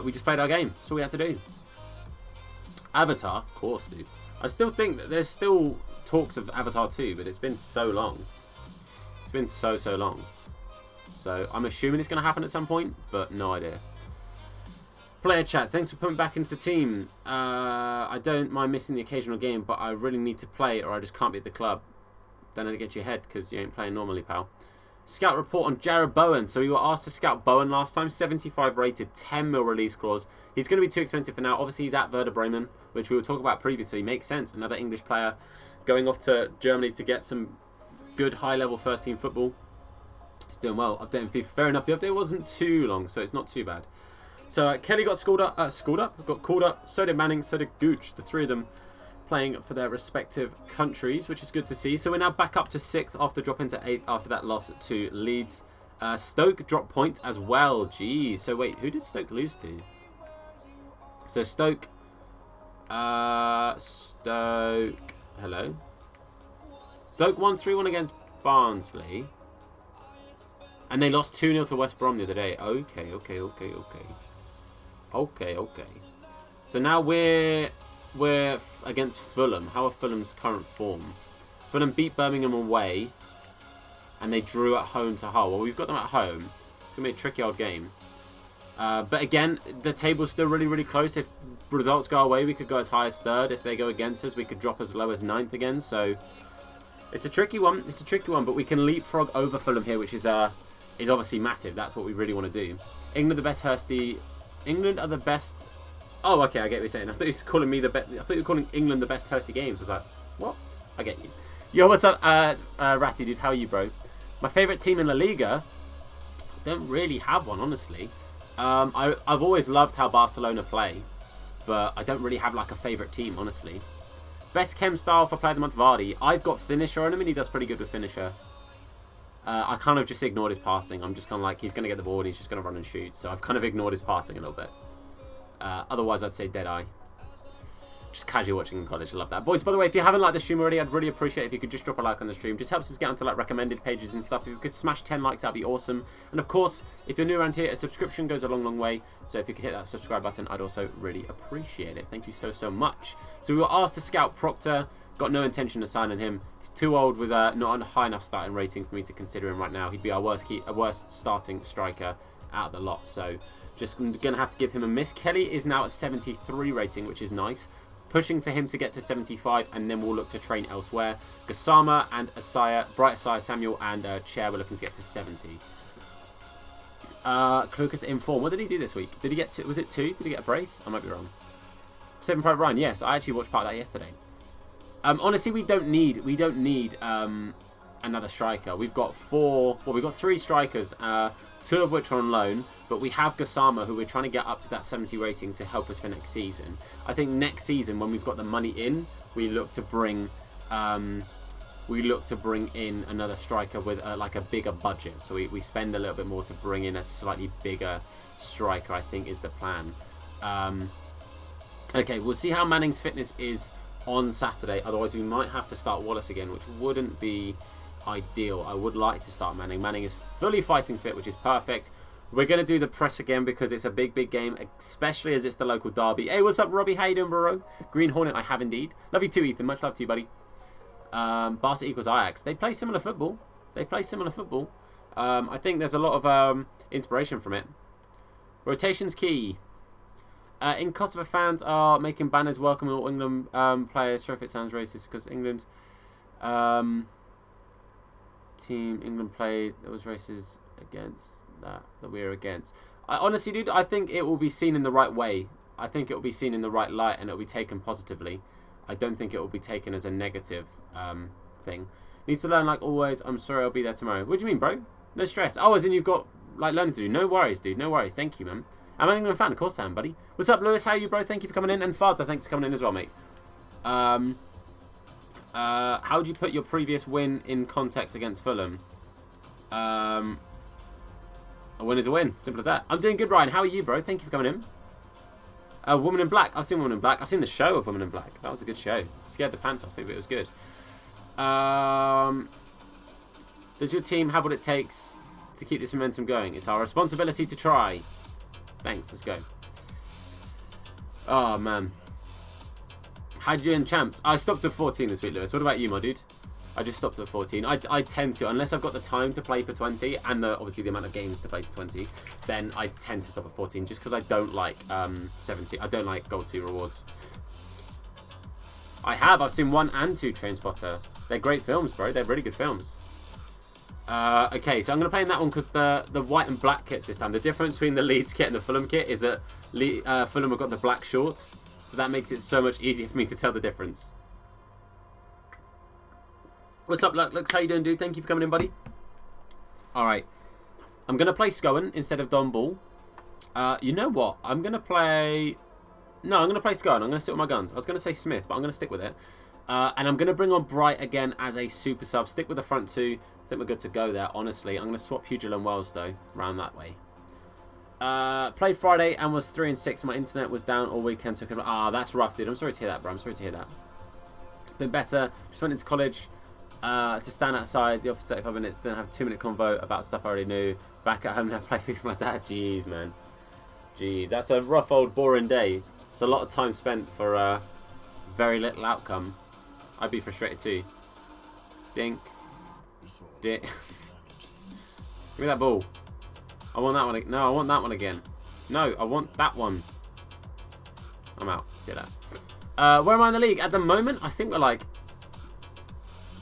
We just played our game. That's all we had to do. Avatar, of course, dude. I still think that there's still talks of Avatar 2, but it's been so long. It's been so long. So I'm assuming it's going to happen at some point, but no idea. Player chat, thanks for putting back into the team. I don't mind missing the occasional game, but I really need to play or I just can't be at the club. Then I get your head because you ain't playing normally, pal. Scout report on Jared Bowen. So we were asked to scout Bowen last time. 75 rated, 10 mil release clause. He's going to be too expensive for now. Obviously, he's at Werder Bremen, which we were talking about previously. Makes sense. Another English player going off to Germany to get some good high-level first-team football. He's doing well. Updating FIFA. Fair enough. The update wasn't too long, so it's not too bad. So Kelly got got called up. So did Manning. So did Gooch. The three of them playing for their respective countries, which is good to see. So we're now back up to 6th after dropping to 8th after that loss to Leeds. Stoke dropped points as well. Jeez. So wait, who did Stoke lose to? So Stoke. Hello. Stoke won 3-1 against Barnsley. And they lost 2-0 to West Brom the other day. Okay. So now we're against Fulham. How are Fulham's current form? Fulham beat Birmingham away. And they drew at home to Hull. Well, we've got them at home. It's going to be a tricky old game. But again, the table's still really close. If results go away, we could go as high as 3rd. If they go against us, we could drop as low as 9th again. So it's a tricky one. But we can leapfrog over Fulham here, which is obviously massive. That's what we really want to do. England the best Hursty. England are the best. Oh, okay, I get what you're saying. I thought you were calling me the best. I thought you were calling England the best Hursty games. I was like, what? I get you. Yo, what's up, Ratty dude? How are you, bro? My favourite team in La Liga. Don't really have one, honestly. I've always loved how Barcelona play, but I don't really have like a favourite team, honestly. Best chem style for player of the month, Vardy. I've got finisher on him, and he does pretty good with finisher. I kind of just ignored his passing. I'm just kind of like, he's going to get the ball and he's just going to run and shoot. So I've kind of ignored his passing a little bit. Otherwise, I'd say Deadeye. Just casually watching in college. I love that. Boys, by the way, if you haven't liked the stream already, I'd really appreciate it if you could just drop a like on the stream. Just helps us get onto like recommended pages and stuff. If you could smash 10 likes, that'd be awesome. And of course, if you're new around here, a subscription goes a long way. So if you could hit that subscribe button, I'd also really appreciate it. Thank you so much. So we were asked to scout Proctor. Got no intention of signing him. He's too old with not a high enough starting rating for me to consider him right now. He'd be our worst starting striker out of the lot. So just going to have to give him a miss. Kelly is now at 73 rating, which is nice. Pushing for him to get to 75, and then we'll look to train elsewhere. Gassama and Bright Asaya Samuel and Chair, we're looking to get to 70. Clucas in form. What did he do this week? Did he get was it 2? Did he get a brace? I might be wrong. 7-5 Ryan. Yes, I actually watched part of that yesterday. Honestly, we don't need another striker. We've got 3 strikers, 2 of which are on loan, but we have Gassama, who we're trying to get up to that 70 rating to help us for next season. I think next season, when we've got the money in, we look to bring in another striker with like a bigger budget. So we spend a little bit more to bring in a slightly bigger striker, I think is the plan. Okay, we'll see how Manning's fitness is on Saturday. Otherwise, we might have to start Wallace again, which wouldn't be ideal. I would like to start Manning. Manning is fully fighting fit, which is perfect. We're going to do the press again because it's a big game, especially as it's the local derby. Hey, what's up, Robbie? How you doing, bro? Green Hornet, I have indeed. Love you too, Ethan. Much love to you, buddy. Barca equals Ajax. They play similar football. I think there's a lot of inspiration from it. Rotation's key. In Kosovo, fans are making banners welcoming all England players. Sorry if it sounds racist because England team England played, there was races against that we're against. Honestly, dude, I think it will be seen in the right way. I think it will be seen in the right light and it will be taken positively. I don't think it will be taken as a negative thing. Needs to learn like always. I'm sorry, I'll be there tomorrow. What do you mean, bro? No stress. Oh, as in you've got like learning to do. No worries, dude. No worries. Thank you, man. I'm an England fan. Of course I am, buddy. What's up, Lewis? How are you, bro? Thank you for coming in. And Farza, thanks for coming in as well, mate. How do you put your previous win in context against Fulham? A win is a win. Simple as that. I'm doing good, Ryan. How are you, bro? Thank you for coming in. Woman in Black. I've seen Woman in Black. I've seen the show of Woman in Black. That was a good show. Scared the pants off me, but it was good. Does your team have what it takes to keep this momentum going? It's our responsibility to try. Thanks. Let's go. Oh, man. How'd you do in champs? I stopped at 14 this week, Lewis. What about you, my dude? I just stopped at 14. I tend to, unless I've got the time to play for 20 and obviously the amount of games to play for 20, then I tend to stop at 14 just because I don't like 17. I don't like Gold 2 rewards. I've seen 1 and 2 Trainspotter. They're great films, bro. They're really good films. Okay, so I'm going to play in that one because the white and black kits this time. The difference between the Leeds kit and the Fulham kit is that Fulham have got the black shorts, so that makes it so much easier for me to tell the difference. What's up, Lux? How you doing, dude? Thank you for coming in, buddy. Alright. I'm going to play Scowen instead of Don Ball. You know what? I'm going to play... No, I'm going to play Scowen. I'm going to stick with my guns. I was going to say Smith, but I'm going to stick with it. And I'm going to bring on Bright again as a super sub. Stick with the front two. I think we're good to go there, honestly. I'm going to swap Hugel and Wells, though, round that way. Played Friday and was 3 and 6. My internet was down all weekend. So that's rough, dude. I'm sorry to hear that, bro. I'm sorry to hear that. Been better. Just went into college to stand outside the office 35 minutes. Then have a 2-minute convo about stuff I already knew. Back at home now, play FIFA with my dad. Jeez, man. Jeez, that's a rough old boring day. It's a lot of time spent for very little outcome. I'd be frustrated too. Dink. Dink. Give me that ball. I want that one. No, I want that one again. No, I want that one. I'm out. See you later. Where am I in the league? At the moment, I think we're like...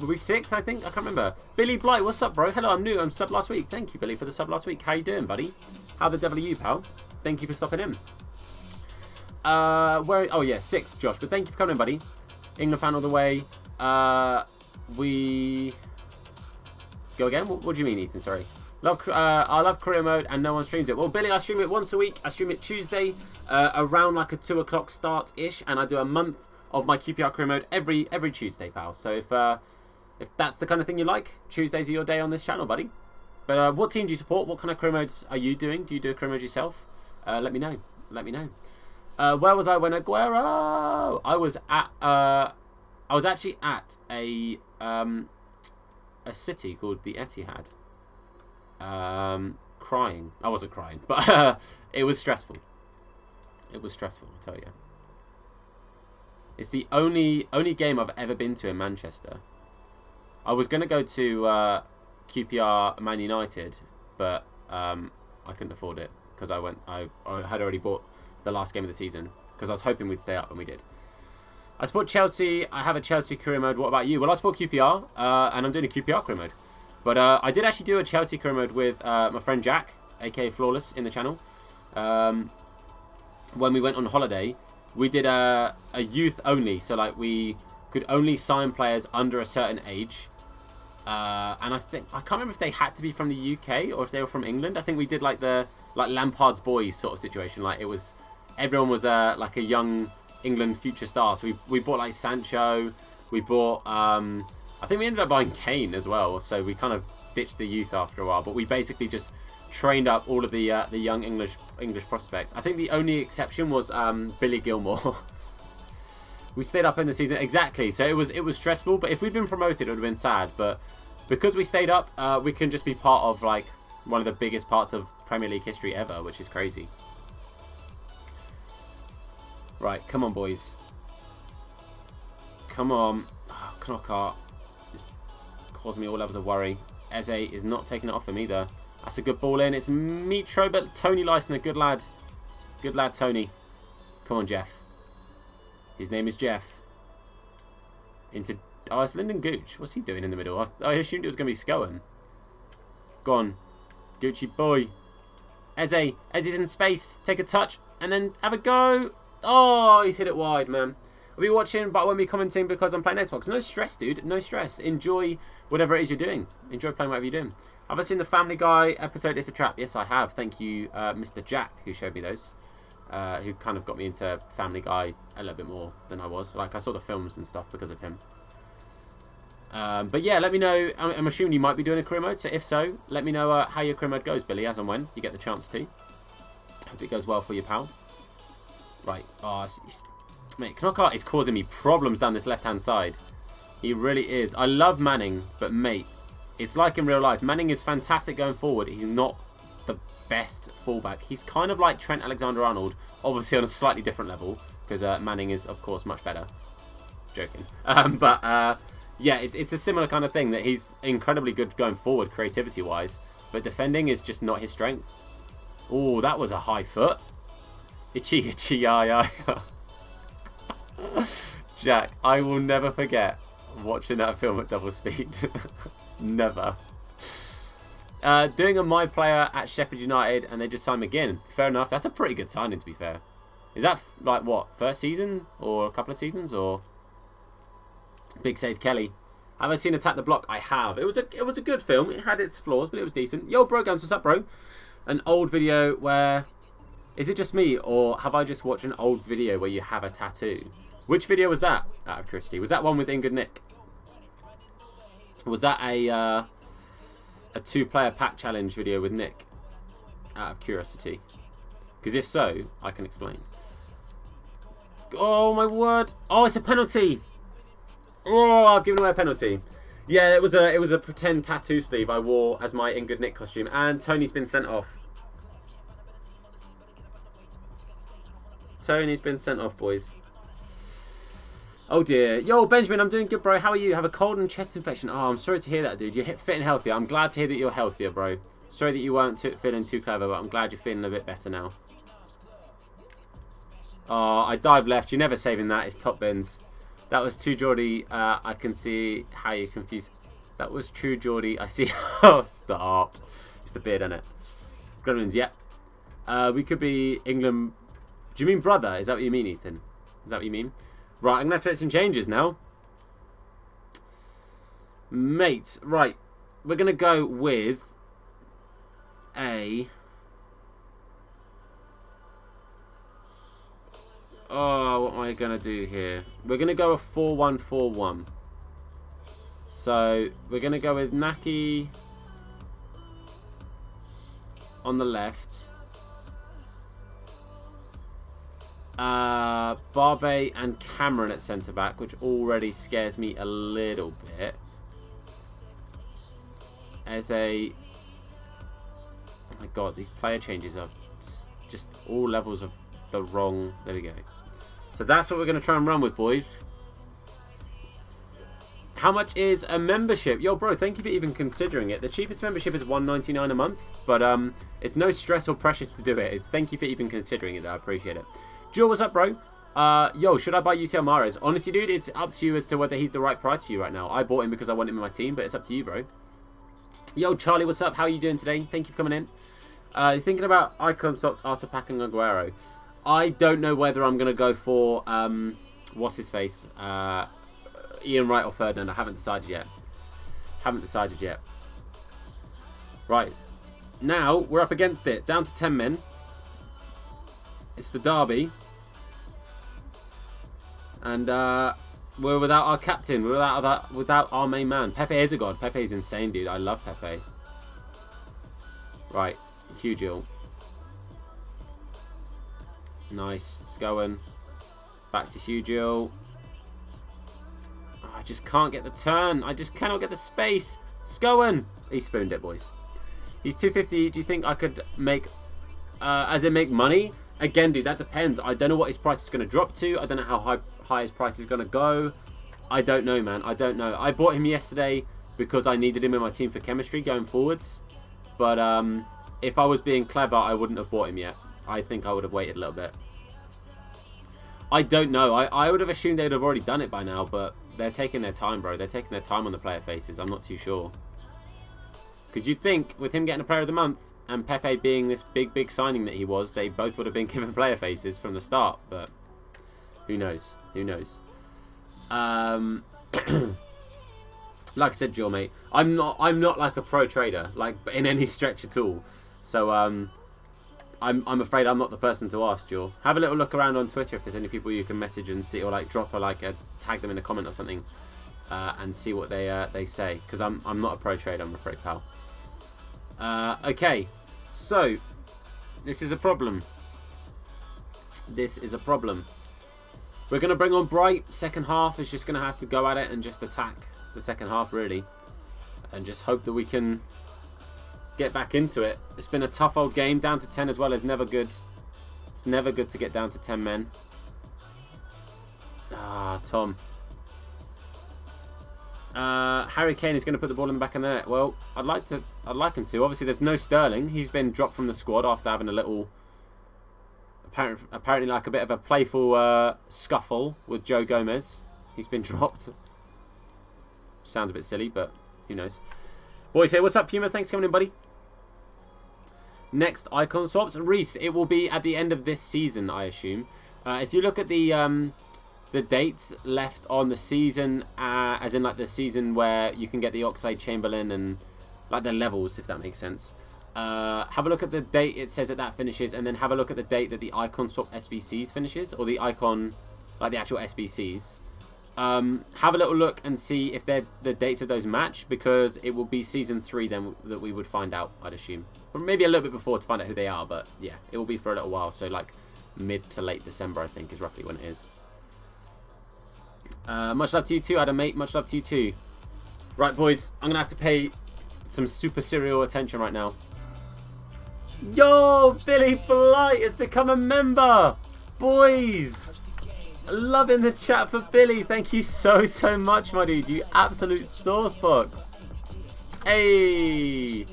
Were we 6th, I think? I can't remember. Billy Blight, what's up, bro? Hello, I'm new. I'm sub last week. Thank you, Billy, for the sub last week. How you doing, buddy? How the devil are you, pal? Thank you for stopping in. Oh, yeah, 6th, Josh. But thank you for coming in, buddy. England fan all the way. Let's go again. What do you mean, Ethan? Sorry. I love career mode and no one streams it. Well, Billy, I stream it once a week. I stream it Tuesday around like a 2 o'clock start-ish. And I do a month of my QPR career mode every Tuesday, pal. So if that's the kind of thing you like, Tuesdays are your day on this channel, buddy. But what team do you support? What kind of career modes are you doing? Do you do a career mode yourself? Let me know. Let me know. Where was I when Aguero? I was actually at a city called the Etihad. Crying. I wasn't crying, but it was stressful. It was stressful, I'll tell you. It's the only game I've ever been to in Manchester. I was going to go to QPR Man United, but I couldn't afford it because I had already bought the last game of the season because I was hoping we'd stay up, and we did. I support Chelsea. I have a Chelsea career mode. What about you? Well, I support QPR, and I'm doing a QPR career mode. But I did actually do a Chelsea career mode with my friend Jack, aka Flawless, in the channel. When we went on holiday, we did a youth only, so like we could only sign players under a certain age. And I can't remember if they had to be from the UK or if they were from England. I think we did like Lampard's boys sort of situation. Like everyone was like a young England future star. So we bought like Sancho. We bought I think we ended up buying Kane as well. So we kind of ditched the youth after a while. But we basically just trained up all of the young English prospects. I think the only exception was Billy Gilmore. We stayed up in the season exactly. So it was stressful. But if we'd been promoted, it would have been sad. But because we stayed up, we can just be part of like one of the biggest parts of Premier League history ever, which is crazy. Right, come on, boys. Come on. Oh, Knockout is causing me all levels of worry. Eze is not taking it off him either. That's a good ball in. It's Mitro, but Tony Lyson, a good lad. Good lad, Tony. Come on, Jeff. His name is Jeff. Oh, it's Lyndon Gooch. What's he doing in the middle? I assumed it was going to be Scowen. Go on. Gucci boy. Eze. Eze's in space. Take a touch. And then have a go. Oh, he's hit it wide, man. I'll be watching, but I won't be commenting because I'm playing Xbox. No stress, dude. No stress. Enjoy whatever it is you're doing. Enjoy playing whatever you're doing. Have I seen the Family Guy episode, It's a Trap? Yes, I have. Thank you, Mr. Jack, who showed me those. Who kind of got me into Family Guy a little bit more than I was. Like, I saw the films and stuff because of him. But yeah, let me know. I'm assuming you might be doing a career mode, so if so, let me know how your career mode goes, Billy, as and when you get the chance to. Hope it goes well for you, pal. Right. Oh, mate, Knockout is causing me problems down this left-hand side. He really is. I love Manning, but mate, it's like in real life. Manning is fantastic going forward. He's not the best fullback. He's kind of like Trent Alexander-Arnold, obviously on a slightly different level, because Manning is, of course, much better. Joking. Yeah, it's a similar kind of thing, that he's incredibly good going forward, creativity-wise, but defending is just not his strength. Oh, that was a high foot. Itchy, itchy, ya. Jack, I will never forget watching that film at double speed. Never. Doing a My Player at Sheffield United, and they just signed McGinn. Fair enough. That's a pretty good signing, to be fair. Is that, like, what, first season? Or a couple of seasons? Or Big Save Kelly. Have I seen Attack the Block? I have. It was a good film. It had its flaws, but it was decent. Yo, bro, guns, what's up, bro? An old video where... Is it just me, or have I just watched an old video where you have a tattoo? Which video was that, out of curiosity? Was that one with Ingrid Nick? Was that a 2-player pack challenge video with Nick? Out of curiosity. Because if so, I can explain. Oh, my word. Oh, it's a penalty. Oh, I've given away a penalty. Yeah, it was a pretend tattoo sleeve I wore as my Ingrid Nick costume. And Tony's been sent off. Tony's been sent off, boys. Oh dear. Yo, Benjamin, I'm doing good, bro. How are you? Have a cold and chest infection. Oh, I'm sorry to hear that, dude. You're fit and healthier. I'm glad to hear that you're healthier, bro. Sorry that you weren't feeling too clever, but I'm glad you're feeling a bit better now. Oh, I dived left. You're never saving that. It's top bins. That was too Geordie. I can see how you're confused. That was true, Geordie. I see. Oh, stop. It's the beard, isn't it? Gremlins, yep. We could be England. Do you mean brother? Is that what you mean, Ethan? Is that what you mean? Right, I'm going to have to make some changes now. Mate, right. We're going to go with a... Oh, what am I going to do here? We're going to go a 4-1-4-1. So, we're going to go with Naki on the left. Barbe and Cameron at centre-back, which already scares me a little bit. As a... Oh my god, these player changes are just all levels of the wrong... There we go. So that's what we're going to try and run with, boys. How much is a membership? Yo, bro, thank you for even considering it. The cheapest membership is $1.99 a month, but it's no stress or pressure to do it. It's thank you for even considering it, though. I appreciate it. Joe, what's up, bro? Yo, should I buy UCL Mahrez? Honestly, dude, it's up to you as to whether he's the right price for you right now. I bought him because I want him in my team, but it's up to you, bro. Yo, Charlie, what's up? How are you doing today? Thank you for coming in. You're thinking about icon swaps after packing Aguero. I don't know whether I'm going to go for, what's his face? Ian Wright or Ferdinand. I haven't decided yet. Right. Now, we're up against it. Down to 10 men. It's the derby. And we're without our captain. We're without our main man. Pepe is a god. Pepe is insane, dude. I love Pepe. Right. Huge ill. Nice. Scowen. Back to Hugh Gill. Oh, I just can't get the turn. I just cannot get the space. Scowen. He spooned it, boys. He's 250. Do you think I could make... as in make money? Again, dude, that depends. I don't know what his price is going to drop to. I don't know how high his price is going to go. I don't know, man. I don't know. I bought him yesterday because I needed him in my team for chemistry going forwards. But if I was being clever, I wouldn't have bought him yet. I think I would have waited a little bit. I don't know. I would have assumed they'd have already done it by now, but they're taking their time, bro. They're taking their time on the player faces. I'm not too sure. Because you'd think, with him getting a player of the month, and Pepe being this big signing that he was, they both would have been given player faces from the start, but Who knows? Who knows? Like I said, Joel, mate, I'm not like a pro trader, like in any stretch at all. So I'm afraid I'm not the person to ask, Joel. Have a little look around on Twitter if there's any people you can message and see, or like drop a tag them in a comment or something, and see what they say. Because I'm not a pro trader, I'm afraid, pal. Okay, so this is a problem. This is a problem. We're going to bring on Bright. Second half is just going to have to go at it and just attack the second half, really. And just hope that we can get back into it. It's been a tough old game. Down to 10 as well is never good. It's never good to get down to 10 men. Ah, Tom. Harry Kane is going to put the ball in the back of the net. Well, I'd like him to. Obviously, there's no Sterling. He's been dropped from the squad after having a little... Apparently like a bit of a playful scuffle with Joe Gomez. He's been dropped. Sounds a bit silly, but who knows. Boys here, what's up, Puma? Thanks for coming in, buddy. Next icon swaps. Reese, it will be at the end of this season, I assume. If you look at the dates left on the season, as in like the season where you can get the Oxlade Chamberlain and like the levels, if that makes sense. Have a look at the date it says that finishes, and then have a look at the date that the icon swap SBCs finishes, or the icon, like the actual SBCs. Have a little look and see if the dates of those match, because it will be season 3 then that we would find out, I'd assume. But maybe a little bit before to find out who they are, but yeah, it will be for a little while. So like mid to late December, I think, is roughly when it is. Much love to you too, Adam, mate. Much love to you too. Right, boys, I'm going to have to pay some super serial attention right now. Yo, Billy Blight has become a member. Boys, love in the chat for Billy. Thank you so much, my dude. You absolute sauce box. Hey,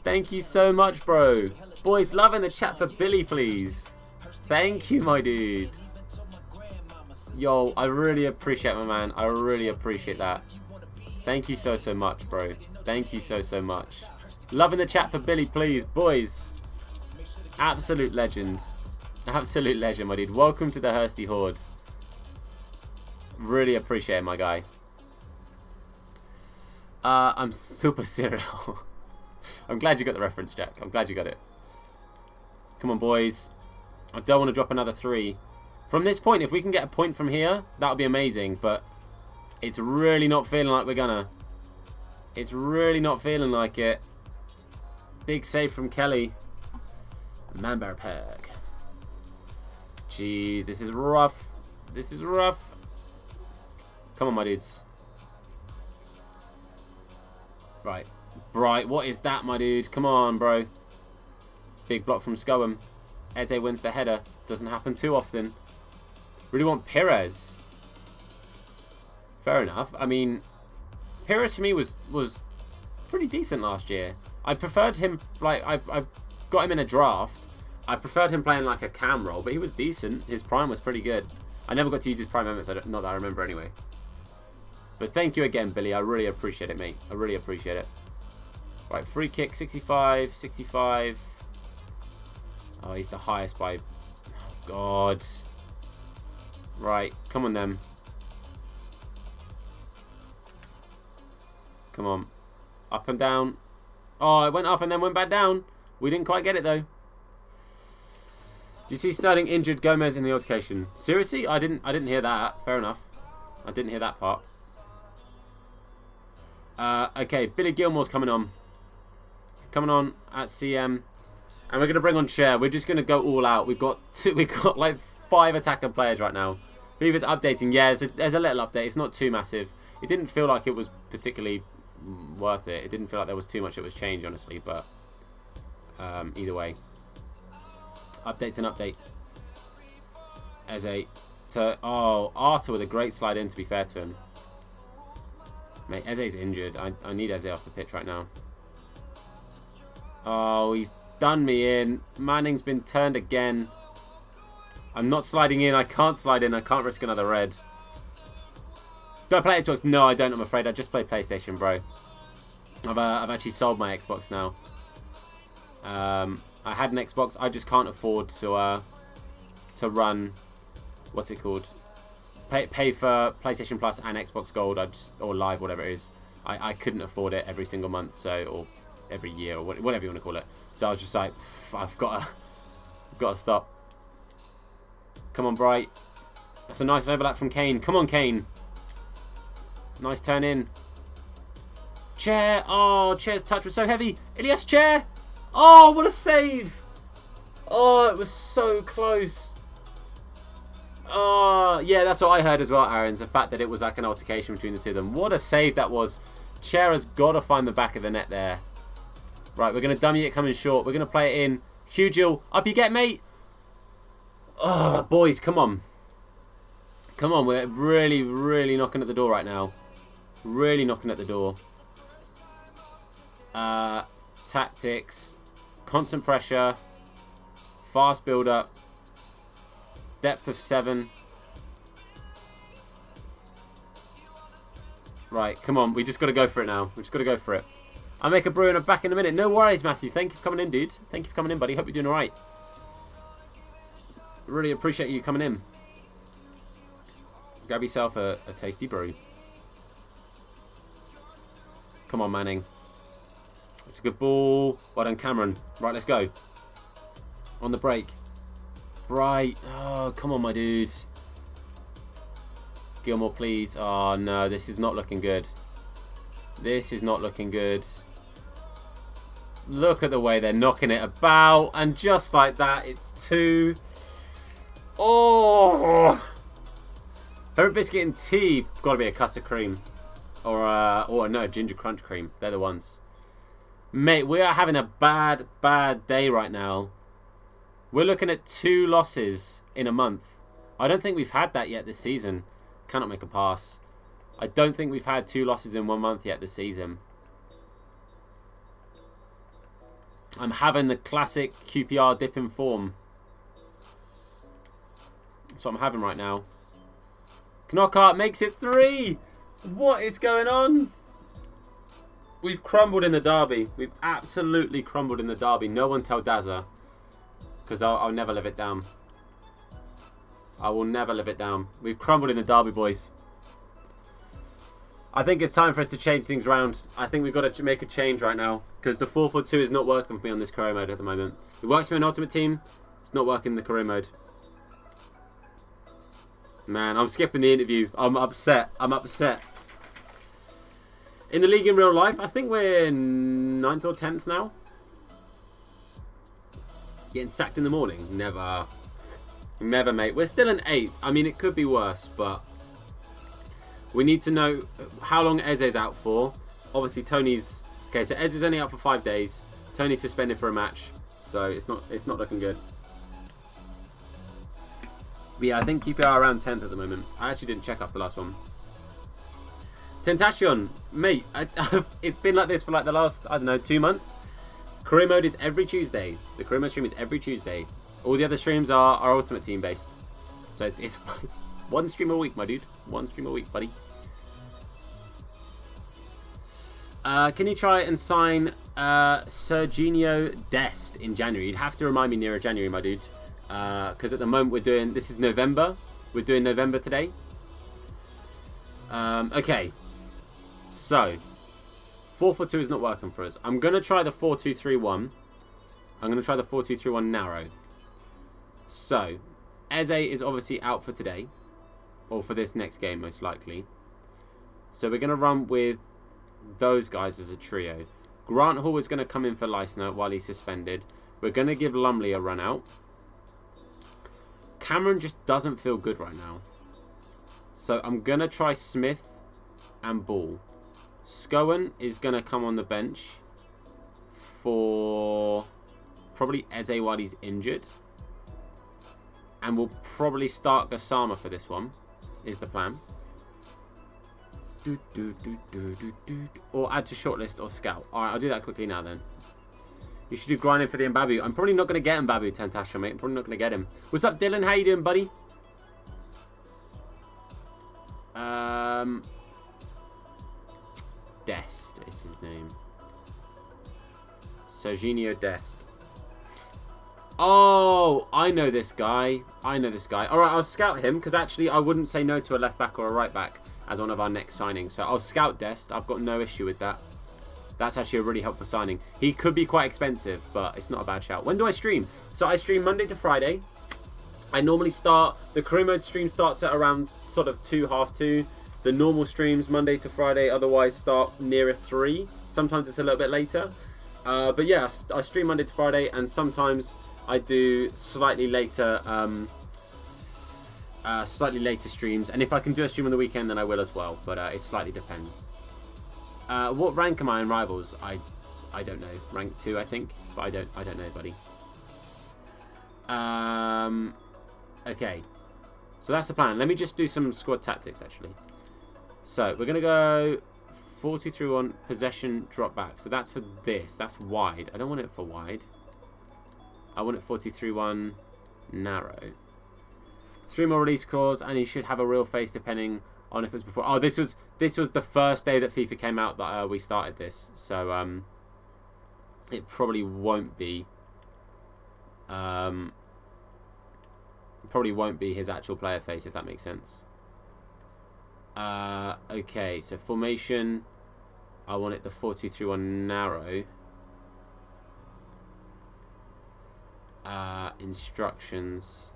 thank you so much, bro. Boys, love in the chat for Billy, please. Thank you, my dude. Yo, I really appreciate it, my man. I really appreciate that. Thank you so much, bro. Thank you so much. Love in the chat for Billy, please. Boys, absolute legend. Absolute legend, my dude. Welcome to the Hursty Horde. Really appreciate it, my guy. I'm super serial. I'm glad you got the reference, Jack. I'm glad you got it. Come on, boys. I don't want to drop another 3. From this point, if we can get a point from here, that would be amazing. But it's really not feeling like we're gonna. It's really not feeling like it. Big save from Kelly. Manbar Peg. Jeez, this is rough. This is rough. Come on, my dudes. Right. Bright, what is that, my dude? Come on, bro. Big block from Scoam. Eze wins the header. Doesn't happen too often. Really want Pires. Fair enough. I mean, Pires for me was pretty decent last year. I preferred him, like, I got him in a draft. I preferred him playing like a cam role, but he was decent. His prime was pretty good. I never got to use his prime moments, not that I remember anyway. But thank you again, Billy. I really appreciate it, mate. I really appreciate it. Right, free kick, 65, 65. Oh, he's the highest by... Oh, God. Right, come on, then. Come on. Up and down. Oh, it went up and then went back down. We didn't quite get it, though. Do you see Sterling injured Gomez in the altercation? Seriously? I didn't hear that. Fair enough. I didn't hear that part. Okay, Billy Gilmore's coming on. Coming on at CM. And we're going to bring on Cher. We're just going to go all out. We've got like 5 attacking players right now. Viva's updating. Yeah, there's a little update. It's not too massive. It didn't feel like it was particularly worth it. It didn't feel like there was too much that was changed, honestly. But either way. Update's an update. Oh, Arthur with a great slide in, to be fair to him. Mate, Eze's injured. I need Eze off the pitch right now. Oh, he's done me in. Manning's been turned again. I'm not sliding in. I can't slide in. I can't risk another red. Do I play Xbox? No, I don't, I'm afraid. I just play PlayStation, bro. I've actually sold my Xbox now. I had an Xbox. I just can't afford to run what's it called? Pay for PlayStation Plus and Xbox Gold, or Live, whatever it is. I couldn't afford it every single month, so, or every year, or whatever you want to call it. So I was just like, I've got to stop. Come on, Bright. That's a nice overlap from Kane. Come on, Kane. Nice turn in. Chair. Oh, Chair's touch was so heavy. Ilias, Chair. Oh, what a save. Oh, it was so close. Oh, yeah, that's what I heard as well, Aaron. The fact that it was like an altercation between the two of them. What a save that was. Chair has got to find the back of the net there. Right, we're going to dummy it coming short. We're going to play it in. Hugill, up you get, mate. Oh, boys, come on. Come on, we're really, really knocking at the door right now. Really knocking at the door. Tactics. Constant pressure. Fast build-up. Depth of 7. Right, come on. We just got to go for it now. We just got to go for it. I'll make a brew and I'm back in a minute. No worries, Matthew. Thank you for coming in, dude. Thank you for coming in, buddy. Hope you're doing all right. Really appreciate you coming in. Grab yourself a tasty brew. Come on, Manning. It's a good ball. Well done, Cameron. Right, let's go. On the break. Right. Oh, come on, my dude. Gilmore, please. Oh, no. This is not looking good. This is not looking good. Look at the way they're knocking it about. And just like that, it's 2. Oh. Favourite biscuit and tea. Got to be a custard cream. Or no, ginger crunch cream. They're the ones. Mate, we are having a bad, bad day right now. We're looking at 2 losses in a month. I don't think we've had that yet this season. Cannot make a pass. I don't think we've had 2 losses in 1 month yet this season. I'm having the classic QPR dip in form. That's what I'm having right now. Knockhart makes it 3. What is going on? We've crumbled in the derby. We've absolutely crumbled in the derby. No one tell Dazza. Because I'll never live it down. I will never live it down. We've crumbled in the derby, boys. I think it's time for us to change things around. I think we've got to make a change right now. Because the 4-4-2 is not working for me on this career mode at the moment. It works for me on Ultimate Team. It's not working in the career mode. Man, I'm skipping the interview. I'm upset. I'm upset. In the league in real life, I think we're 9th or 10th now. Getting sacked in the morning? Never. Never, mate. We're still in 8th. I mean, it could be worse, but we need to know how long Eze's out for. Obviously, Tony's... Okay, so Eze's only out for 5 days. Tony's suspended for a match, so it's not looking good. But yeah, I think QPR are around 10th at the moment. I actually didn't check after the last one. Tentacion, mate, it's been like this for like the last, I don't know, 2 months. Career mode is every Tuesday. The career mode stream is every Tuesday. All the other streams are Ultimate Team based. So it's 1 stream a week, my dude. 1 stream a week, buddy. Can you try and sign Serginho Dest in January? You'd have to remind me nearer January, my dude. Because at the moment we're doing... This is November. We're doing November today. Okay. So, 4-4-2 is not working for us. I'm going to try the 4-2-3-1. I'm going to try the 4-2-3-1 narrow. So, Eze is obviously out for today. Or for this next game, most likely. So, we're going to run with those guys as a trio. Grant Hall is going to come in for Leisner while he's suspended. We're going to give Lumley a run out. Cameron just doesn't feel good right now. So I'm going to try Smith and Ball. Scowen is going to come on the bench for probably Eze while he's injured. And we'll probably start Gassama for this one, is the plan. Or add to shortlist or scout. Alright, I'll do that quickly now then. You should do grinding for the Mbabu. I'm probably not going to get Mbabu, Tentasha, mate. I'm probably not going to get him. What's up, Dylan? How you doing, buddy? Dest is his name. Serginho Dest. Oh, I know this guy. I know this guy. All right, I'll scout him because actually I wouldn't say no to a left back or a right back as one of our next signings. So I'll scout Dest. I've got no issue with that. That's actually a really helpful signing. He could be quite expensive, but it's not a bad shout. When do I stream? So I stream Monday to Friday. I normally start, the career mode stream starts at around sort of 2, half 2. The normal streams Monday to Friday otherwise start nearer 3. Sometimes it's a little bit later. But yeah, I stream Monday to Friday, and sometimes I do slightly later streams. And if I can do a stream on the weekend, then I will as well. But it slightly depends. What rank am I in Rivals? I don't know. Rank 2, I think. But I don't know, buddy. Okay. So that's the plan. Let me just do some squad tactics, actually. So we're going to go 4-2-3-1 possession drop back. So that's for this. That's wide. I don't want it for wide. I want it 4-2-3-1 narrow. 3 more release clause, and he should have a real face depending on if it's before. Oh, this was the first day that FIFA came out that we started this. So it probably won't be. Probably won't be his actual player face, if that makes sense. Okay, so formation, I want it the 4-2-3-1 narrow. Instructions.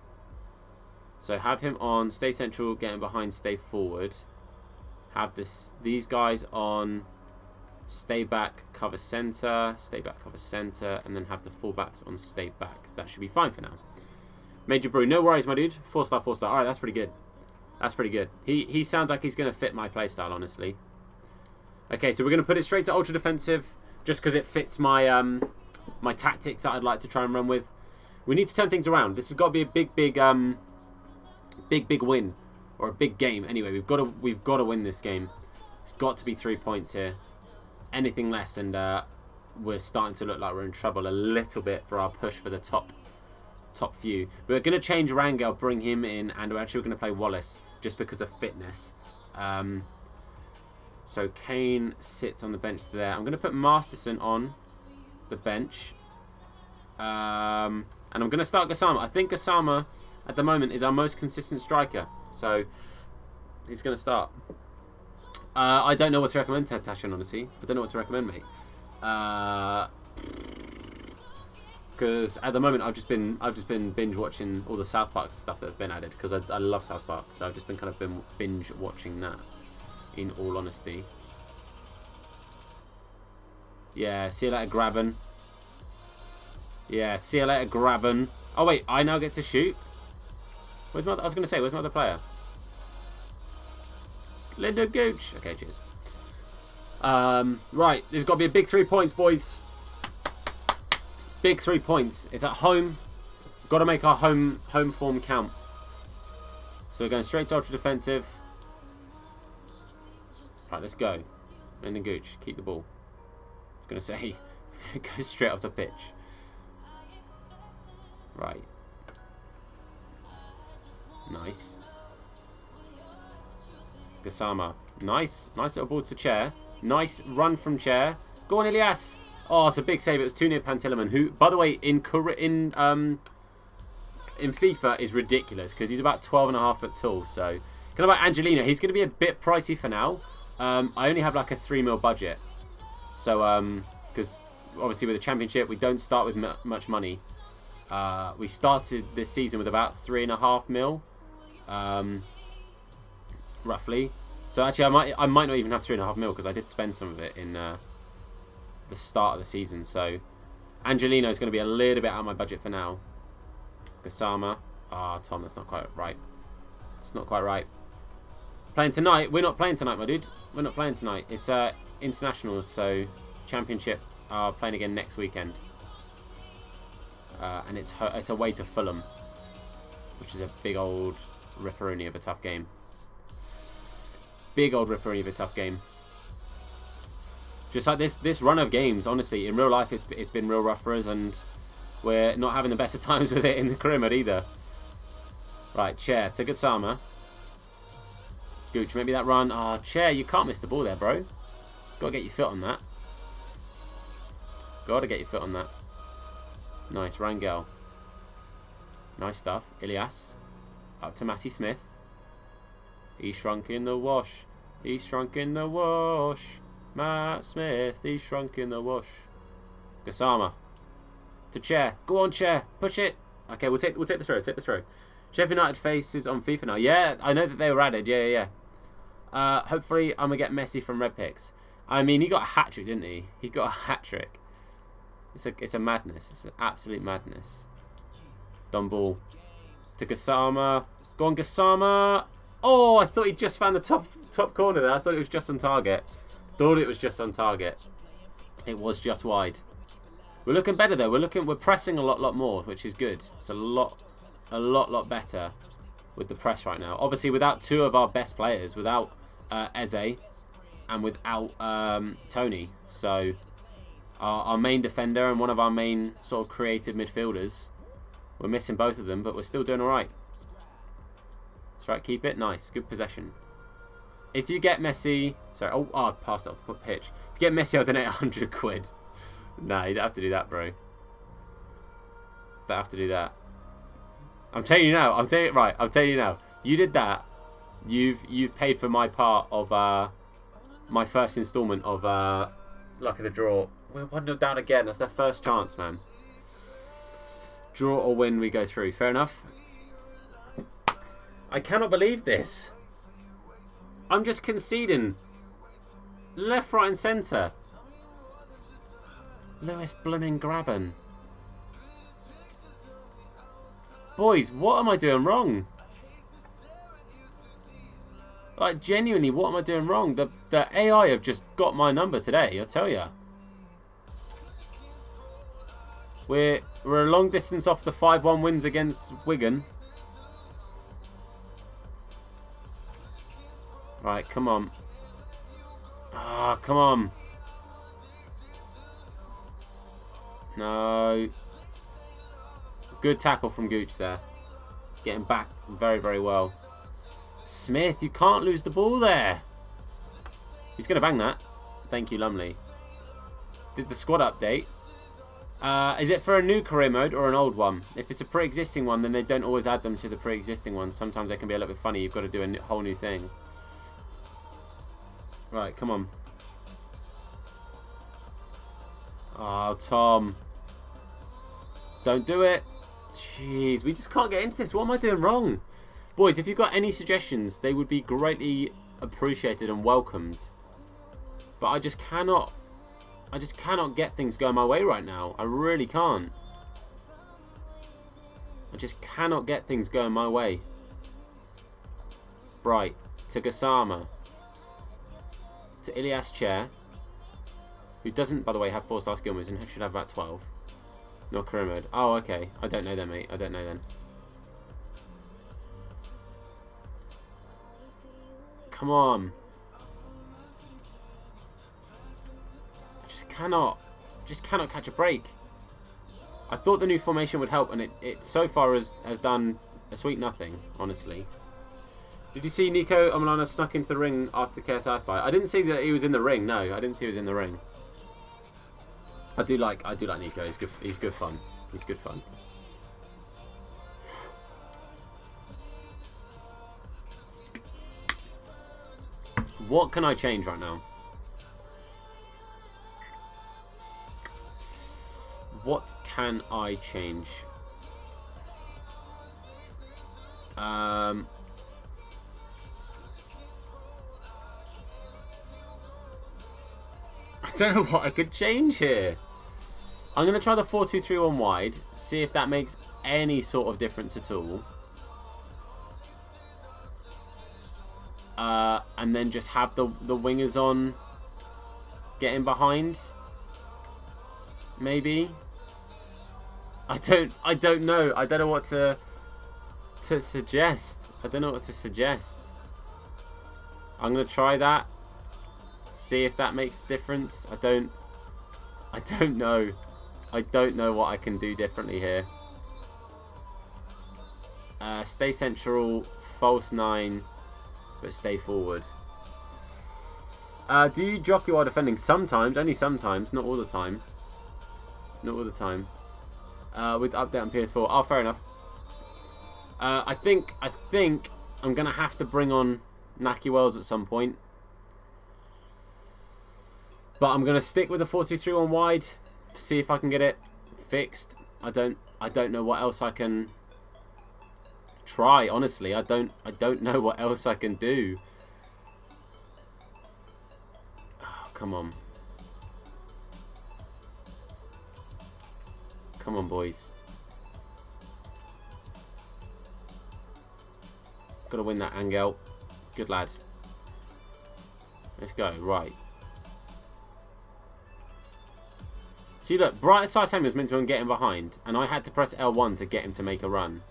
So have him on, stay central, get him behind, stay forward. Have these guys on, stay back, cover centre, and then have the fullbacks on stay back. That should be fine for now. Major Brew, no worries, my dude. 4-star, 4-star. All right, that's pretty good. That's pretty good. He sounds like he's going to fit my playstyle, honestly. Okay, so we're going to put it straight to ultra defensive, just because it fits my my tactics that I'd like to try and run with. We need to turn things around. This has got to be a big win, or a big game. Anyway, we've got to win this game. It's got to be 3 points here. Anything less, and we're starting to look like we're in trouble a little bit for our push for the top few. We're going to change Rangel, bring him in, and we're actually going to play Wallace just because of fitness. So Kane sits on the bench there. I'm going to put Masterson on the bench. And I'm going to start Gassama. I think Gassama at the moment is our most consistent striker. So he's going to start. I don't know what to recommend, Tashin, honestly. I don't know what to recommend, mate. Because at the moment I've just been binge watching all the South Park stuff that have been added, because I love South Park, so I've just been kind of binge watching that, in all honesty. Yeah, see you later, Graben. Yeah, see you later, Graben. Oh wait, I now get to shoot. Where's my other player? Linda Gooch. Okay, cheers. Right, there's got to be a big 3 points, boys. Big 3 points. It's at home. Got to make our home form count. So we're going straight to ultra defensive. Right, let's go. Linda Gooch, keep the ball. I was going to say, go straight off the pitch. Right. Nice. Gassama. Nice. Nice little ball to Chair. Nice run from Chair. Go on, Ilias. Oh, it's a big save. It was too near Pantilimon, who, by the way, in FIFA is ridiculous because he's about 12.5 foot tall. So, kind of like Angelino. He's going to be a bit pricey for now. I only have like a 3 mil budget. So, because obviously with the Championship, we don't start with much money. We started this season with about 3.5 mil. Roughly. So actually I might not even have 3.5 mil because I did spend some of it in the start of the season. So Angelino is going to be a little bit out of my budget for now. Gassama. Ah, Tom, that's not quite right. It's not quite right. Playing tonight? We're not playing tonight, my dude. We're not playing tonight. It's internationals, so Championship are playing again next weekend. And it's away to Fulham, which is a big old ripperoonie of a tough game. Big old ripperoonie of a tough game. Just like this run of games, honestly, in real life, it's been real rough for us, and we're not having the best of times with it in the career mode either. Right, Chair to Gassama. Gooch, maybe that run. Ah, Chair, you can't miss the ball there, bro. Got to get your foot on that. Got to get your foot on that. Nice, Rangel. Nice stuff. Ilias. Up to Matty Smith. He's shrunk in the wash. He's shrunk in the wash. Matt Smith. He's shrunk in the wash. Gassama. To Chair. Go on, Chair. Push it. Okay, we'll take the throw. Take the throw. Sheffield United faces on FIFA now. Yeah, I know that they were added. Yeah. Hopefully, I'm going to get Messi from Red Picks. I mean, he got a hat-trick, didn't he? He got a hat-trick. It's a madness. It's an absolute madness. Done ball. To Gassama. Go on, Gassama. Oh, I thought he just found the top corner there. I thought it was just on target. It was just wide. We're looking better, though. We're pressing a lot more, which is good. It's a lot better with the press right now. Obviously, without two of our best players, without Eze and without Tony. So our main defender and one of our main sort of creative midfielders, we're missing both of them, but we're still doing all right. That's right, keep it. Nice, good possession. If you get Messi... Sorry, I passed it off the pitch. If you get Messi, I'll donate 100 quid. Nah, you don't have to do that, bro. Don't have to do that. I'm telling you now. I'm telling you now. You did that. You've paid for my part of my first instalment of Luck of the Draw. We're 1-0 down again. That's their first chance, man. Draw or win, we go through. Fair enough. I cannot believe this. I'm just conceding. Left, right and centre. Lewis Blooming Graben. Boys, what am I doing wrong? Like, genuinely, what am I doing wrong? The AI have just got my number today, I'll tell you. We're a long distance off the 5-1 wins against Wigan. Right, come on. Ah, come on. No. Good tackle from Gooch there. Getting back very, very well. Smith, you can't lose the ball there. He's going to bang that. Thank you, Lumley. Did the squad update. Is it for a new career mode or an old one? If it's a pre-existing one, then they don't always add them to the pre-existing ones. Sometimes they can be a little bit funny. You've got to do a whole new thing. Right, come on. Oh, Tom. Don't do it. Jeez, we just can't get into this. What am I doing wrong? Boys, if you've got any suggestions, they would be greatly appreciated and welcomed. But I just cannot get things going my way right now. I really can't. I just cannot get things going my way. Right, to Gassama. To Ilias Chair, who doesn't, by the way, have 4-star skill moves and should have about 12. Not career mode. Oh, okay. I don't know then, mate. I don't know then. Come on. I just cannot catch a break. I thought the new formation would help, and it so far has done a sweet nothing, honestly. Did you see Nico Omilana snuck into the ring after the KSI fight? I didn't see that he was in the ring. No, I didn't see he was in the ring. I do like Nico. He's good. He's good fun. He's good fun. What can I change right now? What can I change? I don't know what I could change here. I'm going to try the 4-2-3-1 wide. See if that makes any sort of difference at all. And then just have the wingers on getting behind. Maybe. I don't know. I don't know what to suggest. I don't know what to suggest. I'm going to try that. See if that makes a difference. I don't know. I don't know what I can do differently here. Stay central, false 9, but stay forward. Do you jockey while defending? Sometimes, only sometimes, not all the time. Not all the time. With update on PS4. Oh, fair enough. I think I'm going to have to bring on Naki Wells at some point. But I'm going to stick with the 4-2-3-1 wide. See if I can get it fixed. I don't know what else I can try, honestly. I don't know what else I can do. Oh, come on. Come on, boys. Got to win that, Angel. Good lad. Let's go. Right. See, look. Bright Side Samuel was meant to be getting behind, and I had to press L1 to get him to make a run.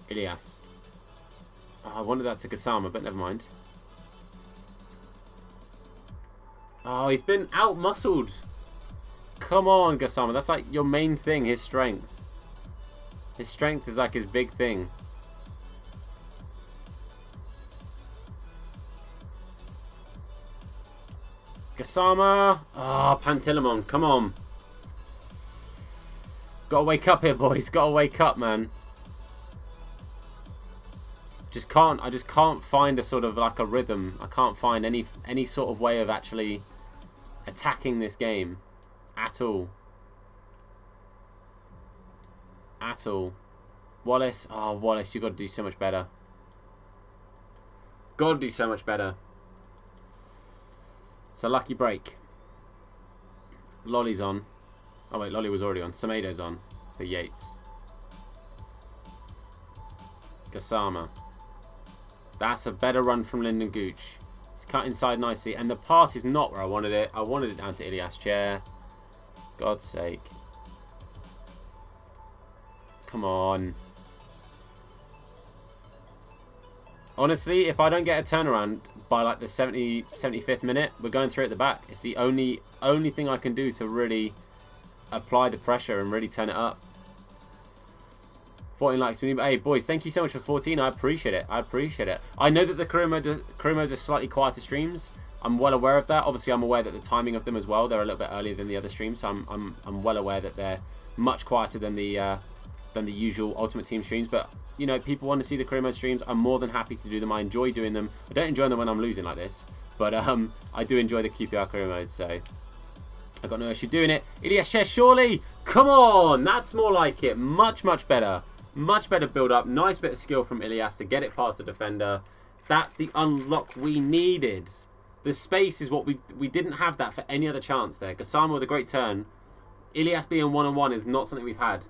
Ilias. Oh, I wanted that to Gassama, but never mind. Oh, he's been out-muscled. Come on, Gassama. That's like your main thing, his strength. His strength is like his big thing. Gassama. Ah, oh, Pantilimon. Come on. Gotta wake up here, boys. Gotta wake up, man. I just can't find a sort of like a rhythm. I can't find any sort of way of actually attacking this game at all. At all. Wallace. Oh, Wallace, you got to do so much better. Got to do so much better. It's a lucky break. Lolly's on. Oh wait, Lolly was already on. Semedo's on for Yates. Gassama. That's a better run from Lyndon Gooch. It's cut inside nicely, and the pass is not where I wanted it. I wanted it down to Ilias Chair. God's sake. Come on. Honestly, if I don't get a turnaround by like the 75th minute, we're going through at the back. It's the only thing I can do to really apply the pressure and really turn it up. 14 likes. Hey, boys, thank you so much for 14. I appreciate it. I appreciate it. I know that the career modes are slightly quieter streams. I'm well aware of that. Obviously, I'm aware that the timing of them as well, they're a little bit earlier than the other streams. So I'm well aware that they're much quieter than the usual Ultimate Team streams. But you know, people want to see the career mode streams. I'm more than happy to do them. I enjoy doing them. I don't enjoy them when I'm losing like this, but I do enjoy the QPR career modes. So I've got no issue doing it. Ilias Chair, surely. Come on, that's more like it. Much better. Much better build up. Nice bit of skill from Ilias to get it past the defender. That's the unlock we needed. The space is what we didn't have that for any other chance there. Gassama with a great turn. Ilias being one-on-one is not something we've had.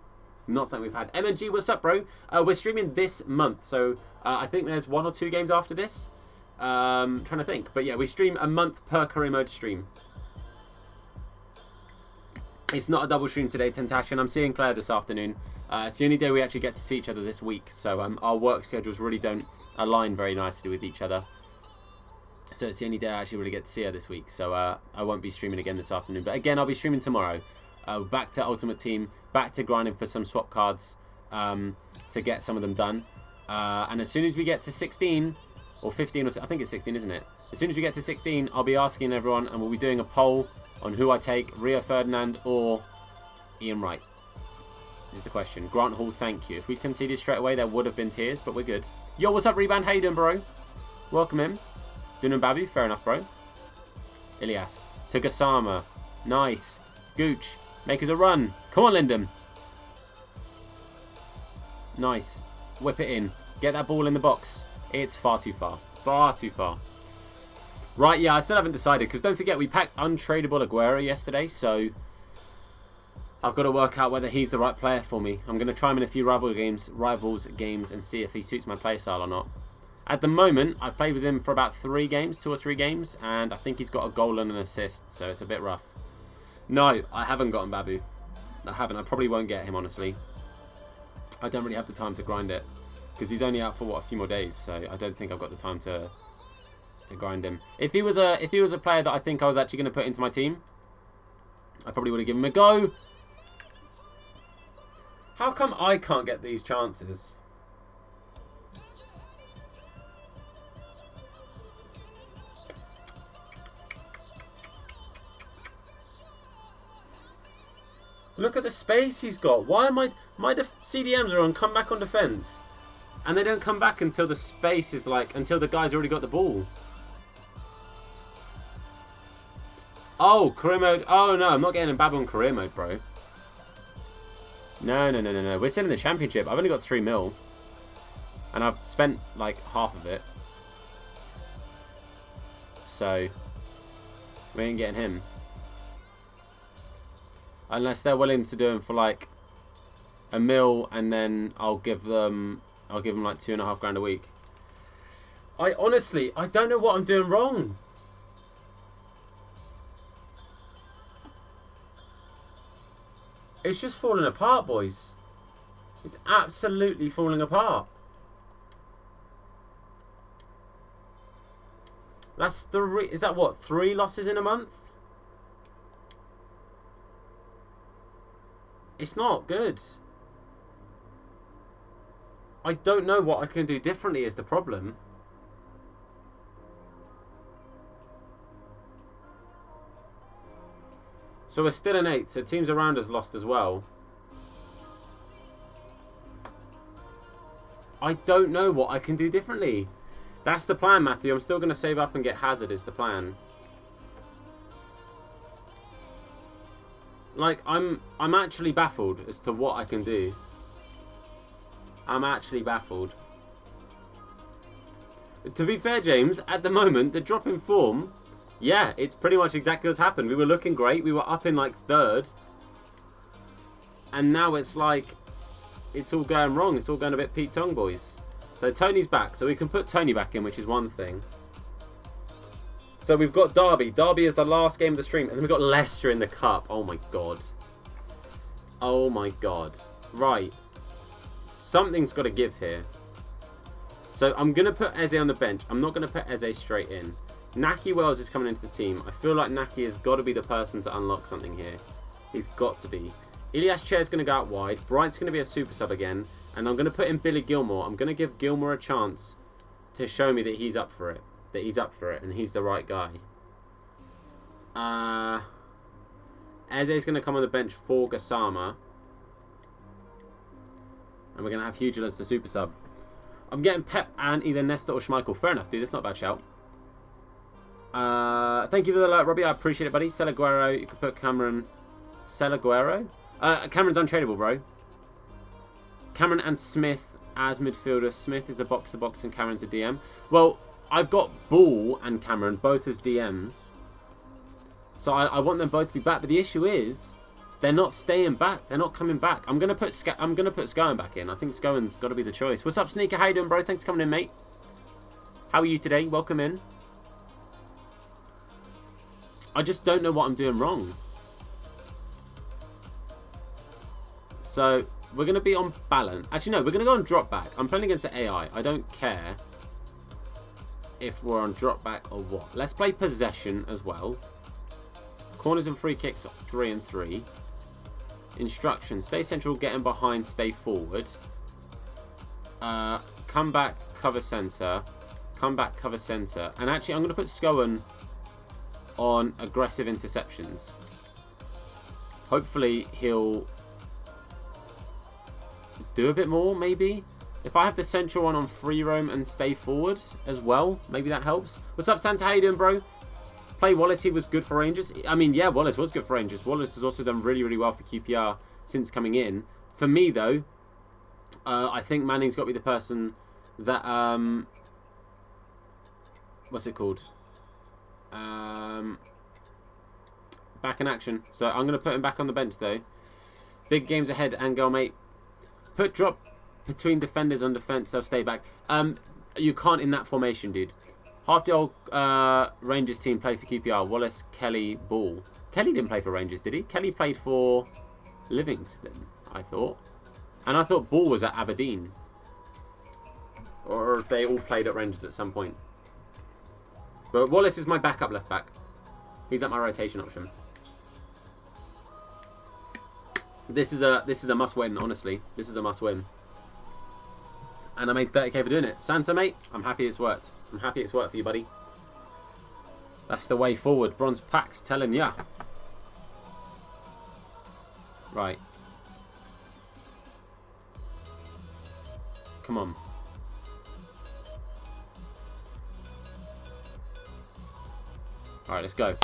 Not something we've had. MNG, what's up, bro? We're streaming this month, so I think there's 1 or 2 games after this. Trying to think, but yeah, we stream a month per career mode stream. It's not a double stream today, Tentashion. I'm seeing Claire this afternoon. It's the only day we actually get to see each other this week, so our work schedules really don't align very nicely with each other. So it's the only day I actually really get to see her this week, so I won't be streaming again this afternoon. But again, I'll be streaming tomorrow. Back to Ultimate Team, back to grinding for some swap cards to get some of them done. And as soon as we get to 16 or 15, or I think it's 16, isn't it? As soon as we get to 16, I'll be asking everyone, and we'll be doing a poll on who I take, Rio Ferdinand or Ian Wright. Is the question. Grant Hall, thank you. If we conceded straight away, there would have been tears, but we're good. Yo, what's up, Rebound? How you doing, bro? Welcome in. Dunan Babu, fair enough, bro. Ilias. To Gassama. Nice. Gooch. Make us a run. Come on, Lyndon. Nice. Whip it in. Get that ball in the box. It's far too far. Far too far. Right, yeah, I still haven't decided, because don't forget, we packed untradeable Aguero yesterday, so I've got to work out whether he's the right player for me. I'm going to try him in a few rivals games and see if he suits my playstyle or not. At the moment, I've played with him for about 3 games, 2 or 3 games, and I think he's got a goal and an assist, so it's a bit rough. No, I haven't gotten Babu. I haven't. I probably won't get him, honestly. I don't really have the time to grind it, because he's only out for, what, a few more days, so I don't think I've got the time to grind him. If he was a player that I think I was actually going to put into my team, I probably would have given him a go. How come I can't get these chances? Look at the space he's got. Why am my CDMs are on come back on defence, and they don't come back until the space is like until the guy's already got the ball. Oh, career mode. Oh no, I'm not getting in Babylon career mode, bro. No. We're still in the championship. I've only got 3 mil, and I've spent like half of it. So we ain't getting him. Unless they're willing to do him for like a mil, and then I'll give them like £2.5 a week. I honestly don't know what I'm doing wrong. It's just falling apart, boys. It's absolutely falling apart. That's 3. Is that what? 3 losses in a month? It's not good. I don't know what I can do differently is the problem. So we're still in 8th, so teams around us lost as well. I don't know what I can do differently. That's the plan, Matthew. I'm still going to save up and get Hazard is the plan. Like, I'm actually baffled as to what I can do. I'm actually baffled. To be fair, James, at the moment, the drop in form... Yeah, it's pretty much exactly what's happened. We were looking great. We were up in like 3rd. And now it's like, it's all going wrong. It's all going a bit Pete Tong, boys. So Tony's back. So we can put Tony back in, which is one thing. So we've got Derby. Derby is the last game of the stream. And then we've got Leicester in the Cup. Oh my God. Oh my God. Right. Something's got to give here. So I'm going to put Eze on the bench. I'm not going to put Eze straight in. Naki Wells is coming into the team. I feel like Naki has got to be the person to unlock something here. He's got to be. Ilias Chair's going to go out wide. Bright's going to be a super sub again. And I'm going to put in Billy Gilmore. I'm going to give Gilmore a chance to show me that he's up for it. That he's up for it and he's the right guy. Eze's going to come on the bench for Gassama. And we're going to have Hugel as the super sub. I'm getting Pep and either Nesta or Schmeichel. Fair enough, dude. That's not a bad shout. Thank you for the alert, Robbie. I appreciate it, buddy. Selaguero. You could put Cameron. Selaguero? Cameron's untradeable, bro. Cameron and Smith as midfielders. Smith is a box-to-box and Cameron's a DM. Well, I've got Ball and Cameron both as DMs. So I want them both to be back. But the issue is, they're not staying back. They're not coming back. I'm gonna put Scowen back in. I think Scowen's got to be the choice. What's up, Sneaker? How you doing, bro? Thanks for coming in, mate. How are you today? Welcome in. I just don't know what I'm doing wrong. So we're going to be on balance. Actually, no, we're going to go on drop back. I'm playing against the AI. I don't care if we're on drop back or what. Let's play possession as well. Corners and free kicks 3 and 3. Instructions. Stay central, get in behind, stay forward. Come back, cover centre. Come back, cover centre. And actually, I'm going to put Scowen on aggressive interceptions. Hopefully he'll do a bit more, maybe. If I have the central one on free roam and stay forward as well, maybe that helps. What's up, Santa? How you doing, bro? Play Wallace, he was good for Rangers. I mean, yeah, Wallace was good for Rangers. Wallace has also done really, really well for QPR since coming in. For me, though, I think Manning's got to be the person that... what's it called? Back in action. So I'm going to put him back on the bench, though. Big games ahead, Angel, mate. Put drop between defenders on defence. They'll stay back. You can't in that formation, dude. Half the old Rangers team play for QPR. Wallace, Kelly, Ball. Kelly didn't play for Rangers, did he? Kelly played for Livingston, I thought. And I thought Ball was at Aberdeen. Or if they all played at Rangers at some point. But Wallace is my backup left back. He's at my rotation option. This is a must win, honestly. This is a must win. And I made 30k for doing it. Santa, mate, I'm happy it's worked. I'm happy it's worked for you, buddy. That's the way forward. Bronze packs telling ya. Right. Come on. Alright, let's go.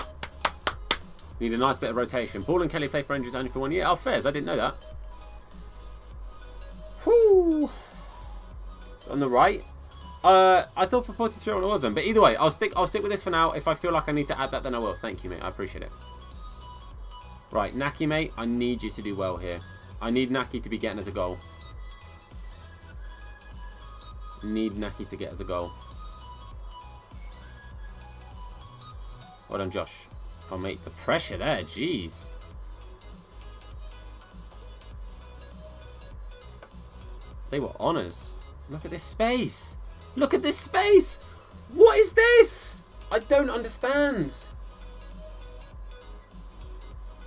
Need a nice bit of rotation. Paul and Kelly play for Rangers only for 1 year. Oh, fairs. I didn't know that. Whoo. It's on the right. I thought for 43 it wasn't, but either way, I'll stick with this for now. If I feel like I need to add that, then I will. Thank you, mate. I appreciate it. Right, Naki, mate, I need you to do well here. I need Naki to be getting us a goal. Need Naki to get us a goal. Well done, Josh. Oh, mate, the pressure there. Jeez. They were on us. Look at this space. Look at this space. What is this? I don't understand.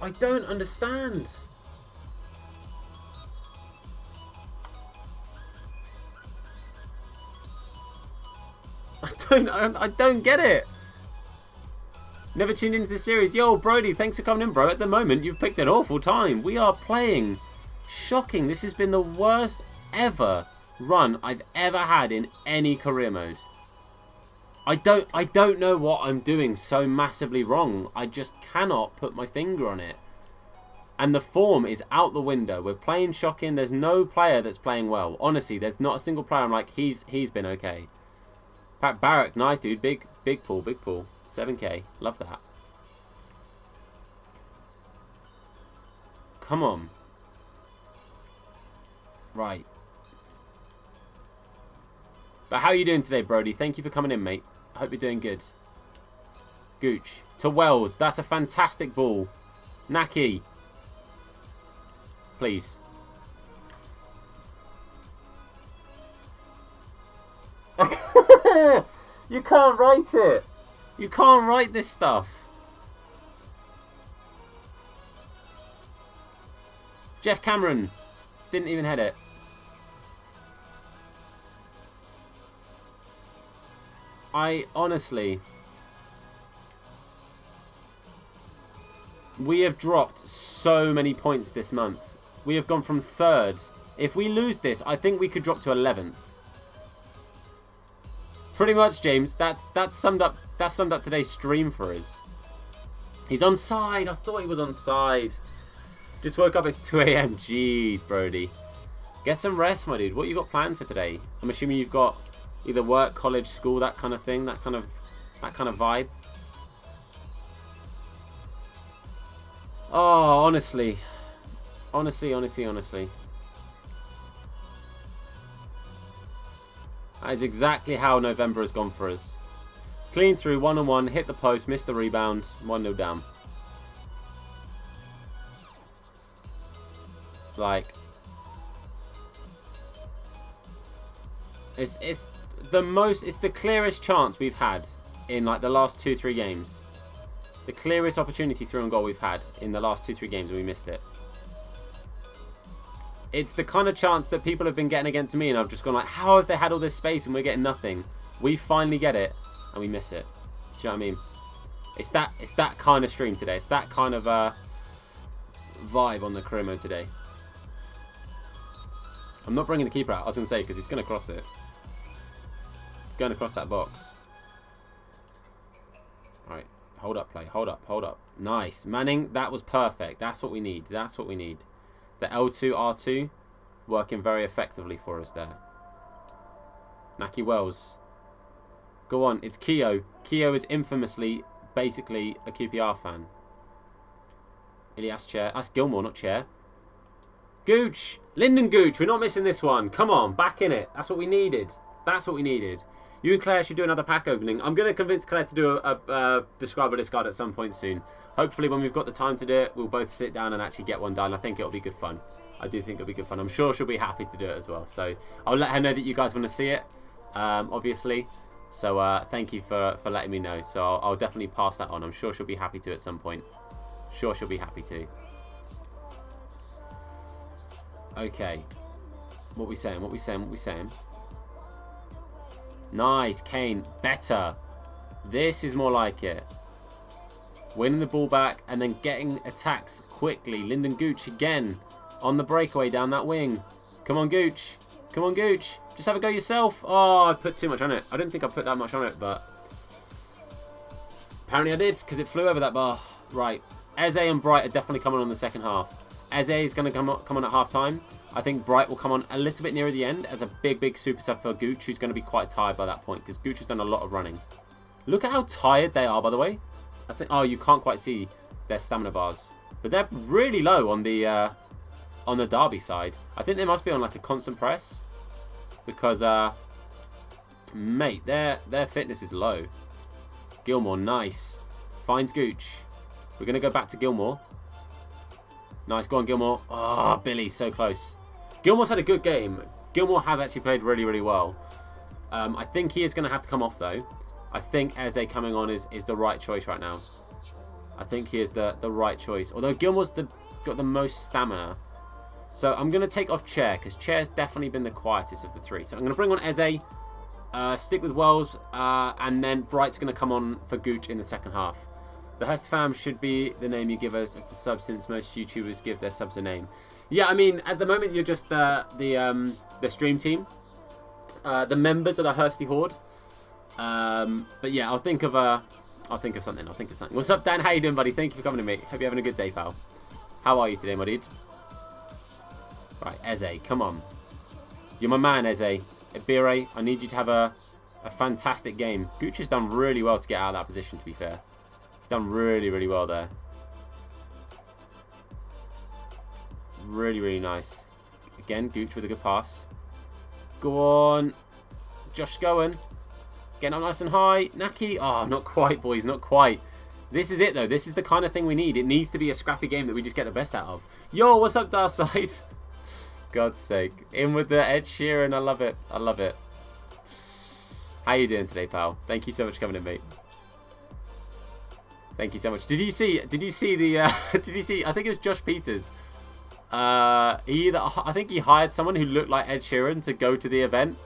I don't understand. I don't get it. Never tuned into the series. Yo, Brody, thanks for coming in, bro. At the moment, you've picked an awful time. We are playing. Shocking. This has been the worst ever run I've ever had in any career mode. I don't know what I'm doing so massively wrong. I just cannot put my finger on it. And the form is out the window. We're playing shocking. There's no player that's playing well. Honestly, there's not a single player I'm like, he's been okay. Pat Barrack, nice dude. Big pool, big pool. 7k. Love that. Come on. Right. But how are you doing today, Brody? Thank you for coming in, mate. I hope you're doing good. Gooch. To Wells. That's a fantastic ball. Naki. Please. You can't write it. You can't write this stuff. Jeff Cameron. Didn't even head it. I honestly... We have dropped so many points this month. We have gone from 3rd. If we lose this, I think we could drop to 11th. Pretty much, James. That's summed up today's stream for us. He's onside. I thought he was onside. Just woke up. It's 2 AM. Jeez, Brody. Get some rest, my dude. What you got planned for today? I'm assuming you've got either work, college, school, that kind of thing, that kind of vibe. Oh, honestly. Honestly. That is exactly how November has gone for us. Clean through, 1-on-1, hit the post, missed the rebound, 1-0 down. Like, it's the clearest chance we've had in like the last 2-3 games. The clearest opportunity through on goal we've had in the last 2-3 games, and we missed it. It's the kind of chance that people have been getting against me, and I've just gone like, how have they had all this space and we're getting nothing? We finally get it, and we miss it. Do you know what I mean? It's that kind of stream today. It's that kind of vibe on the career mode today. I'm not bringing the keeper out, I was going to say, because he's going to cross it. It's going to cross that box. Alright, hold up, play. Hold up. Nice. Manning, that was perfect. That's what we need. The L2, R2 working very effectively for us there. Naki Wells. Go on, it's Keo. Keo is infamously, basically, a QPR fan. Ilias Chair. That's Gilmore, not Chair. Gooch! Lyndon Gooch, we're not missing this one. Come on, back in it. That's what we needed. You and Claire should do another pack opening. I'm going to convince Claire to do a describe or discard at some point soon. Hopefully when we've got the time to do it, we'll both sit down and actually get one done. I think it'll be good fun. I do think it'll be good fun. I'm sure she'll be happy to do it as well. So I'll let her know that you guys want to see it, obviously. So thank you for letting me know. So I'll definitely pass that on. I'm sure she'll be happy to at some point. Sure she'll be happy to. Okay. What we saying? Nice, Kane. Better. This is more like it. winning the ball back, and then getting attacks quickly. Lyndon Gooch again on the breakaway down that wing. Come on, Gooch. Come on, Gooch. Just have a go yourself. Oh, I put too much on it. I didn't think I put that much on it, but apparently I did because it flew over that bar. Right. Eze and Bright are definitely coming on the second half. Eze is going to come on at half-time. I think Bright will come on a little bit nearer the end as a big super sub for Gooch, who's going to be quite tired by that point because Gooch has done a lot of running. Look at how tired they are, by the way. I think. Oh, you can't quite see their stamina bars, but they're really low on the Derby side. I think they must be on like a constant press because, mate, their fitness is low. Gilmore, nice. Finds Gooch. We're going to go back to Gilmore. Nice, go on, Gilmore. Oh, Billy, so close. Gilmore's had a good game. Gilmore has actually played really well. I think he is going to have to come off, though. I think Eze coming on is the right choice right now. I think he is the right choice. Although Gilmore's got the most stamina. So I'm going to take off Chair, because Chair's definitely been the quietest of the three. So I'm going to bring on Eze, stick with Wells, and then Bright's going to come on for Gooch in the second half. The Hurst fam should be the name you give us as the sub, since most YouTubers give their subs a name. Yeah, I mean, at the moment you're just the stream team, the members of the Hursty Horde. But yeah, I'll think of something. What's up, Dan? How you doing, buddy? Thank you for coming to me. Hope you're having a good day, pal. How are you today, my dude? Right, Eze, come on. You're my man, Eze. Ibire, I need you to have a fantastic game. Gooch has done really well to get out of that position, to be fair. He's done really well there. Really nice. Again, Gooch with a good pass. Go on. Josh going. Getting up nice and high. Naki. Oh, not quite, boys. Not quite. This is it, though. This is the kind of thing we need. It needs to be a scrappy game that we just get the best out of. Yo, what's up, Darside? God's sake. In with the Ed Sheeran. I love it. I love it. How you doing today, pal? Thank you so much for coming in, mate. Thank you so much. Did you see the did you see, I think it was Josh Peters. I think he hired someone who looked like Ed Sheeran to go to the event.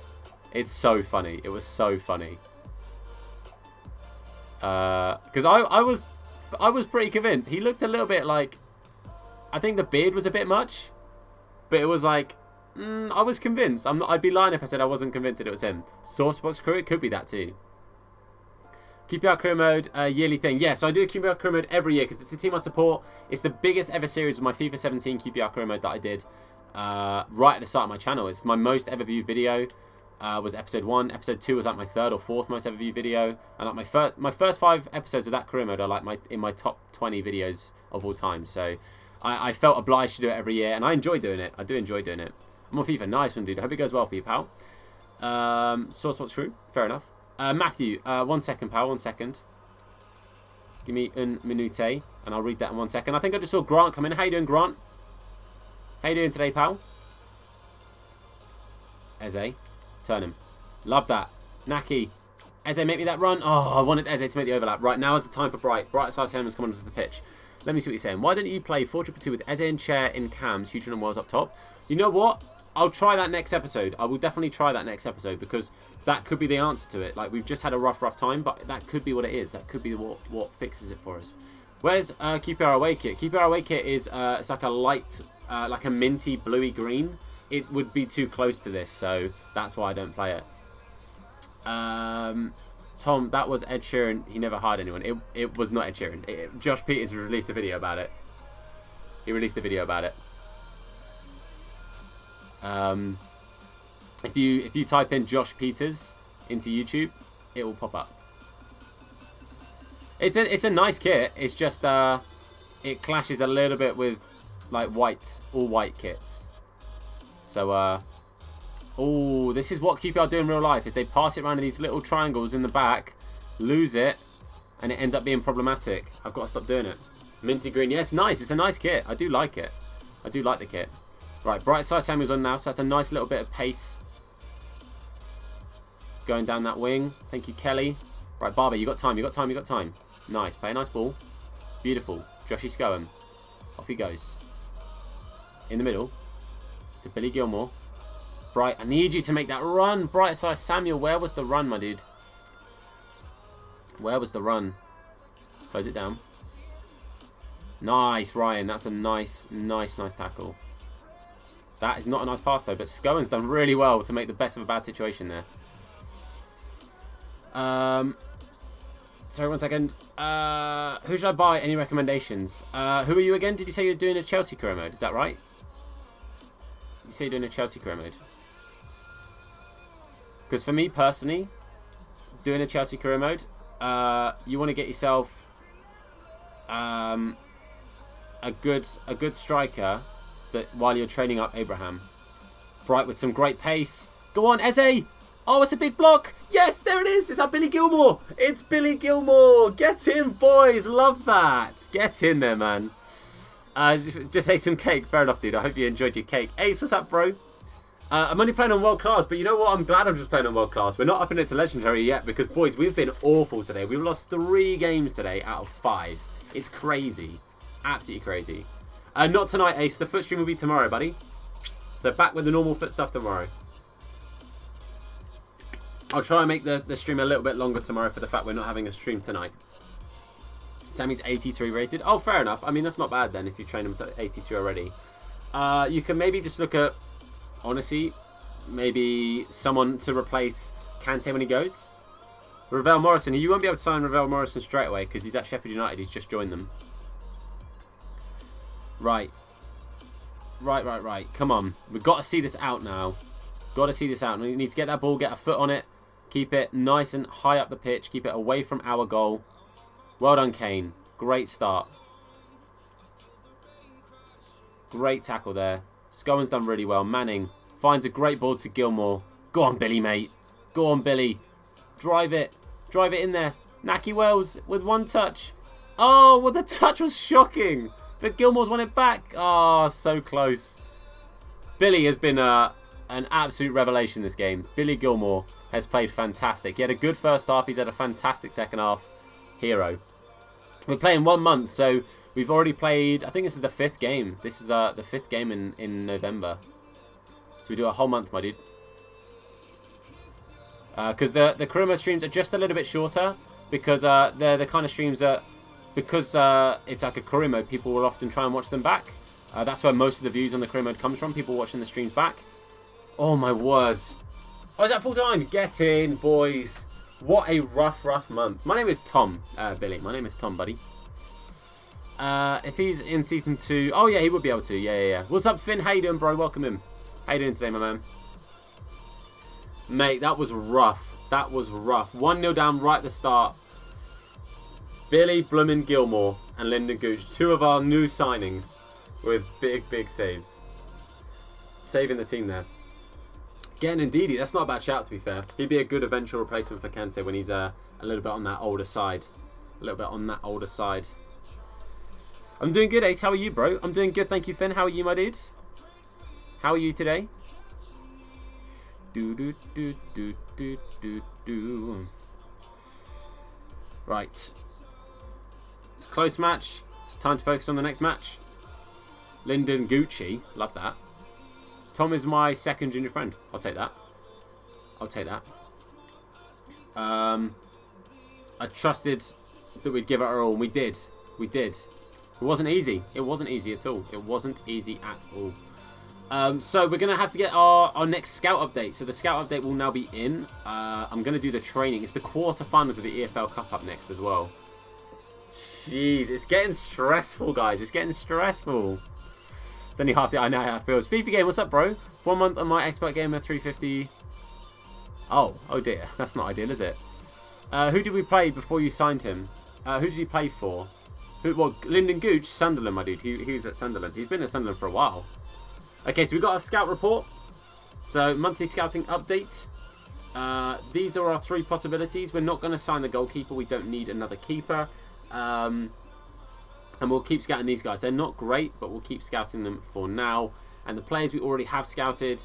It's so funny. It was so funny. Because I was pretty convinced. He looked a little bit like, I think the beard was a bit much, but it was like, I was convinced. I'd be lying if I said I wasn't convinced that it was him. Sourcebox crew, it could be that too. QPR career mode, yearly thing. Yeah, so I do a QPR career mode every year because it's the team I support. It's the biggest ever series of my FIFA 17 QPR career mode that I did right at the start of my channel. It's my most ever viewed video. Was episode 1. Episode 2 was like my 3rd or 4th most ever viewed video. And like my first 5 episodes of that career mode are like in my top 20 videos of all time. So I felt obliged to do it every year, and I enjoy doing it. I do enjoy doing it. I'm on FIFA. Nice one, dude. I hope it goes well for you, pal. Source what's true. Fair enough. Matthew, 1 second, pal. 1 second. Give me un minute, and I'll read that in 1 second. I think I just saw Grant come in. How you doing, Grant? How you doing today, pal? Eze. Turn him. Love that. Naki. Eze, make me that run. Oh, I wanted Eze to make the overlap. Right, now is the time for Bright. Bright size Herman's coming onto the pitch. Let me see what you're saying. Why don't you play 4-2-2 with Eze and Chair in cams, Hughen and Wells up top? You know what? I'll try that next episode. I will definitely try that next episode because that could be the answer to it. Like, we've just had a rough time, but that could be what it is. That could be what fixes it for us. Where's QPR away kit? QPR away kit is it's like a light, like a minty bluey green. It would be too close to this, so that's why I don't play it. Tom, that was Ed Sheeran. He never hired anyone. It was not Ed Sheeran. Josh Peters released a video about it. He released a video about it. If you type in Josh Peters into YouTube, it will pop up. It's a nice kit. It's just it clashes a little bit with like all white kits. So oh, this is what QPR do in real life: is they pass it around in these little triangles in the back, lose it, and it ends up being problematic. I've got to stop doing it. Minty green, yeah, it's nice. It's a nice kit. I do like it. I do like the kit. Right, Bright Side Samuel's on now, so that's a nice little bit of pace going down that wing. Thank you, Kelly. Right, Barber, you got time. Nice, play a nice ball. Beautiful. Joshy Scowen. Off he goes. In the middle to Billy Gilmore. Bright, I need you to make that run. Bright Side Samuel, where was the run, my dude? Where was the run? Close it down. Nice, Ryan. That's a nice tackle. That is not a nice pass, though, but Scowen's done really well to make the best of a bad situation there. Sorry, 1 second. Who should I buy? Any recommendations? Who are you again? Did you say you're doing a Chelsea career mode? Is that right? You say you're doing a Chelsea career mode? Because for me, personally, doing a Chelsea career mode, you want to get yourself a good striker that while you're training up Abraham. Bright with some great pace. Go on, Eze! Oh, it's a big block. Yes, there it is. Is that Billy Gilmore? It's Billy Gilmore. Get in, boys. Love that. Get in there, man. Just ate some cake. Fair enough, dude. I hope you enjoyed your cake. Ace, what's up, bro? I'm only playing on World Class, but you know what? I'm glad I'm just playing on World Class. We're not upping it to Legendary yet because, boys, we've been awful today. We've lost 3 games today out of 5. It's crazy. Absolutely crazy. Not tonight, Ace. The foot stream will be tomorrow, buddy. So back with the normal foot stuff tomorrow. I'll try and make the stream a little bit longer tomorrow for the fact we're not having a stream tonight. Tammy's 83 rated. Oh, fair enough. I mean, that's not bad then if you train him to 83 already. You can maybe just look at, honestly, maybe someone to replace Kante when he goes. Ravel Morrison. You won't be able to sign Ravel Morrison straight away because he's at Sheffield United. He's just joined them. Right. Come on. We've got to see this out now. Got to see this out. We need to get that ball, get a foot on it. Keep it nice and high up the pitch. Keep it away from our goal. Well done, Kane. Great start. Great tackle there. Scowen's done really well. Manning finds a great ball to Gilmore. Go on, Billy, mate. Go on, Billy. Drive it. Drive it in there. Naki Wells with 1 touch. Oh, well, the touch was shocking. But Gilmore's won it back. Oh, so close. Billy has been an absolute revelation this game. Billy Gilmore has played fantastic. He had a good first half. He's had a fantastic second half. Hero. We're playing 1 month, so we've already played, I think this is the 5th game. This is the 5th game in November. So we do a whole month, my dude. Because the career mode streams are just a little bit shorter because they're the kind of streams that, because it's like a career mode, people will often try and watch them back. That's where most of the views on the career mode comes from, people watching the streams back. Oh my words. Oh, is that full time? Get in, boys. What a rough month. My name is Tom, Billy. My name is Tom, buddy. If he's in season 2... Oh, yeah, he would be able to. Yeah. What's up, Finn? How you doing, bro? Welcome in. How you doing today, my man? Mate, that was rough. That was rough. 1-0 down right at the start. Billy, Bloomin, Gilmore, and Lyndon Gooch. 2 of our new signings with big saves. Saving the team there. Getting Ndidi, that's not a bad shout, to be fair. He'd be a good eventual replacement for Kante when he's a little bit on that older side. I'm doing good, Ace. How are you, bro? I'm doing good, thank you, Finn. How are you, my dudes? How are you today? Right. It's a close match. It's time to focus on the next match. Lyndon Gucci. Love that. Tom is my second junior friend. I'll take that. I trusted that we'd give it our all. And we did. It wasn't easy. It wasn't easy at all. So we're going to have to get our next scout update. So the scout update will now be in. I'm going to do the training. It's the quarterfinals of the EFL Cup up next as well. Jeez, it's getting stressful, guys. It's getting stressful. It's only half the... I know how it feels. Fifa game, what's up, bro? 1 month on my expert gamer 350. Oh dear. That's not ideal, is it? Who did we play before you signed him? Who did he play for? Lyndon Gooch? Sunderland, my dude. He was at Sunderland. He's been at Sunderland for a while. Okay, so we've got a scout report. So, monthly scouting update. These are our 3 possibilities. We're not going to sign the goalkeeper. We don't need another keeper. And we'll keep scouting these guys. They're not great, but we'll keep scouting them for now. And the players we already have scouted.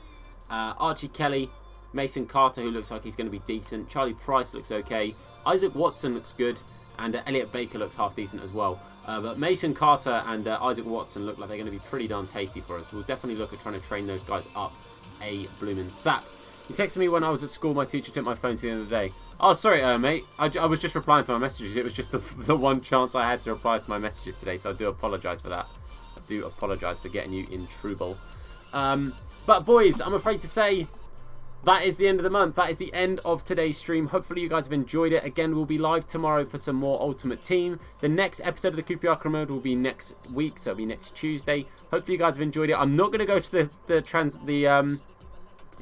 Archie Kelly, Mason Carter, who looks like he's going to be decent. Charlie Price looks okay. Isaac Watson looks good. And Elliot Baker looks half decent as well. But Mason Carter and Isaac Watson look like they're going to be pretty darn tasty for us. We'll definitely look at trying to train those guys up a bloomin' sap. He texted me when I was at school. My teacher took my phone to the end of the day. Oh, sorry, mate. I was just replying to my messages. It was just the one chance I had to reply to my messages today, so I do apologise for that. I do apologise for getting you in trouble. But boys, I'm afraid to say that is the end of the month. That is the end of today's stream. Hopefully you guys have enjoyed it. Again, we'll be live tomorrow for some more Ultimate Team. The next episode of the QPR Career Mode will be next week, so it'll be next Tuesday. Hopefully you guys have enjoyed it. I'm not going to go to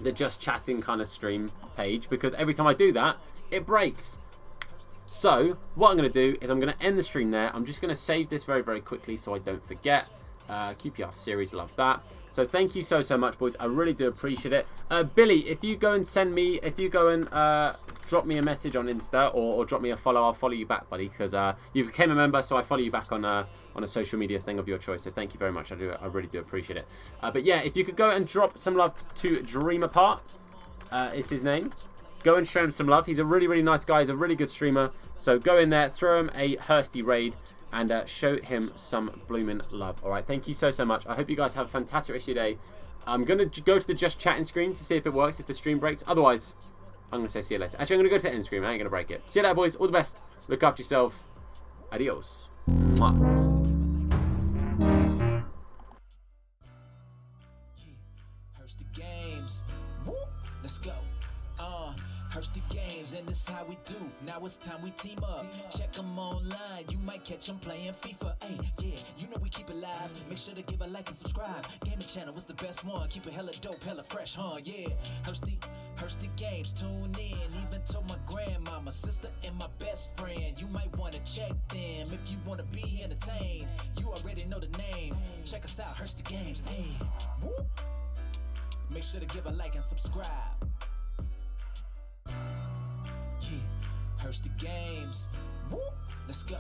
the just chatting kind of stream page, because every time I do that, it breaks. So what I'm going to do is I'm going to end the stream there. I'm just going to save this very, very quickly so I don't forget. QPR series, love that. So thank you so much, boys. I really do appreciate it. Billy, if you go and drop me a message on Insta or drop me a follow, I'll follow you back, buddy, because you became a member, so I follow you back on a social media thing of your choice. So thank you very much. I really do appreciate it. But yeah, if you could go and drop some love to Dream Apart, is his name. Go and show him some love. He's a really, really nice guy. He's a really good streamer. So go in there, throw him a Hursty raid, and show him some blooming love. Alright, thank you so much. I hope you guys have a fantastic rest of your day. I'm going to go to the just chatting screen to see if it works, if the stream breaks. Otherwise, I'm going to say see you later. Actually, I'm going to go to the end screen. I ain't going to break it. See you later, boys. All the best. Look after yourself. Adios. Mwah. Let's go. Hurst the games, and this how we do. Now it's time we team up. Check them online, you might catch them playing FIFA. Hey, yeah, you know we keep it live. Make sure to give a like and subscribe. Gaming channel, what's the best one? Keep it hella dope, hella fresh, huh? Yeah, Hurst the games, tune in. Even told my grandmama, sister, and my best friend. You might want to check them if you want to be entertained. You already know the name. Check us out, Hurst the games. Hey, whoop. Make sure to give a like and subscribe. Hurst the games. Whoop. Let's go.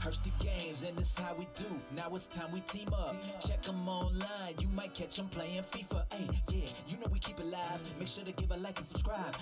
Hurst the games, and this how we do. Now it's time we team up. Check them online, you might catch them playing FIFA. Hey, yeah, you know we keep it live. Make sure to give a like and subscribe.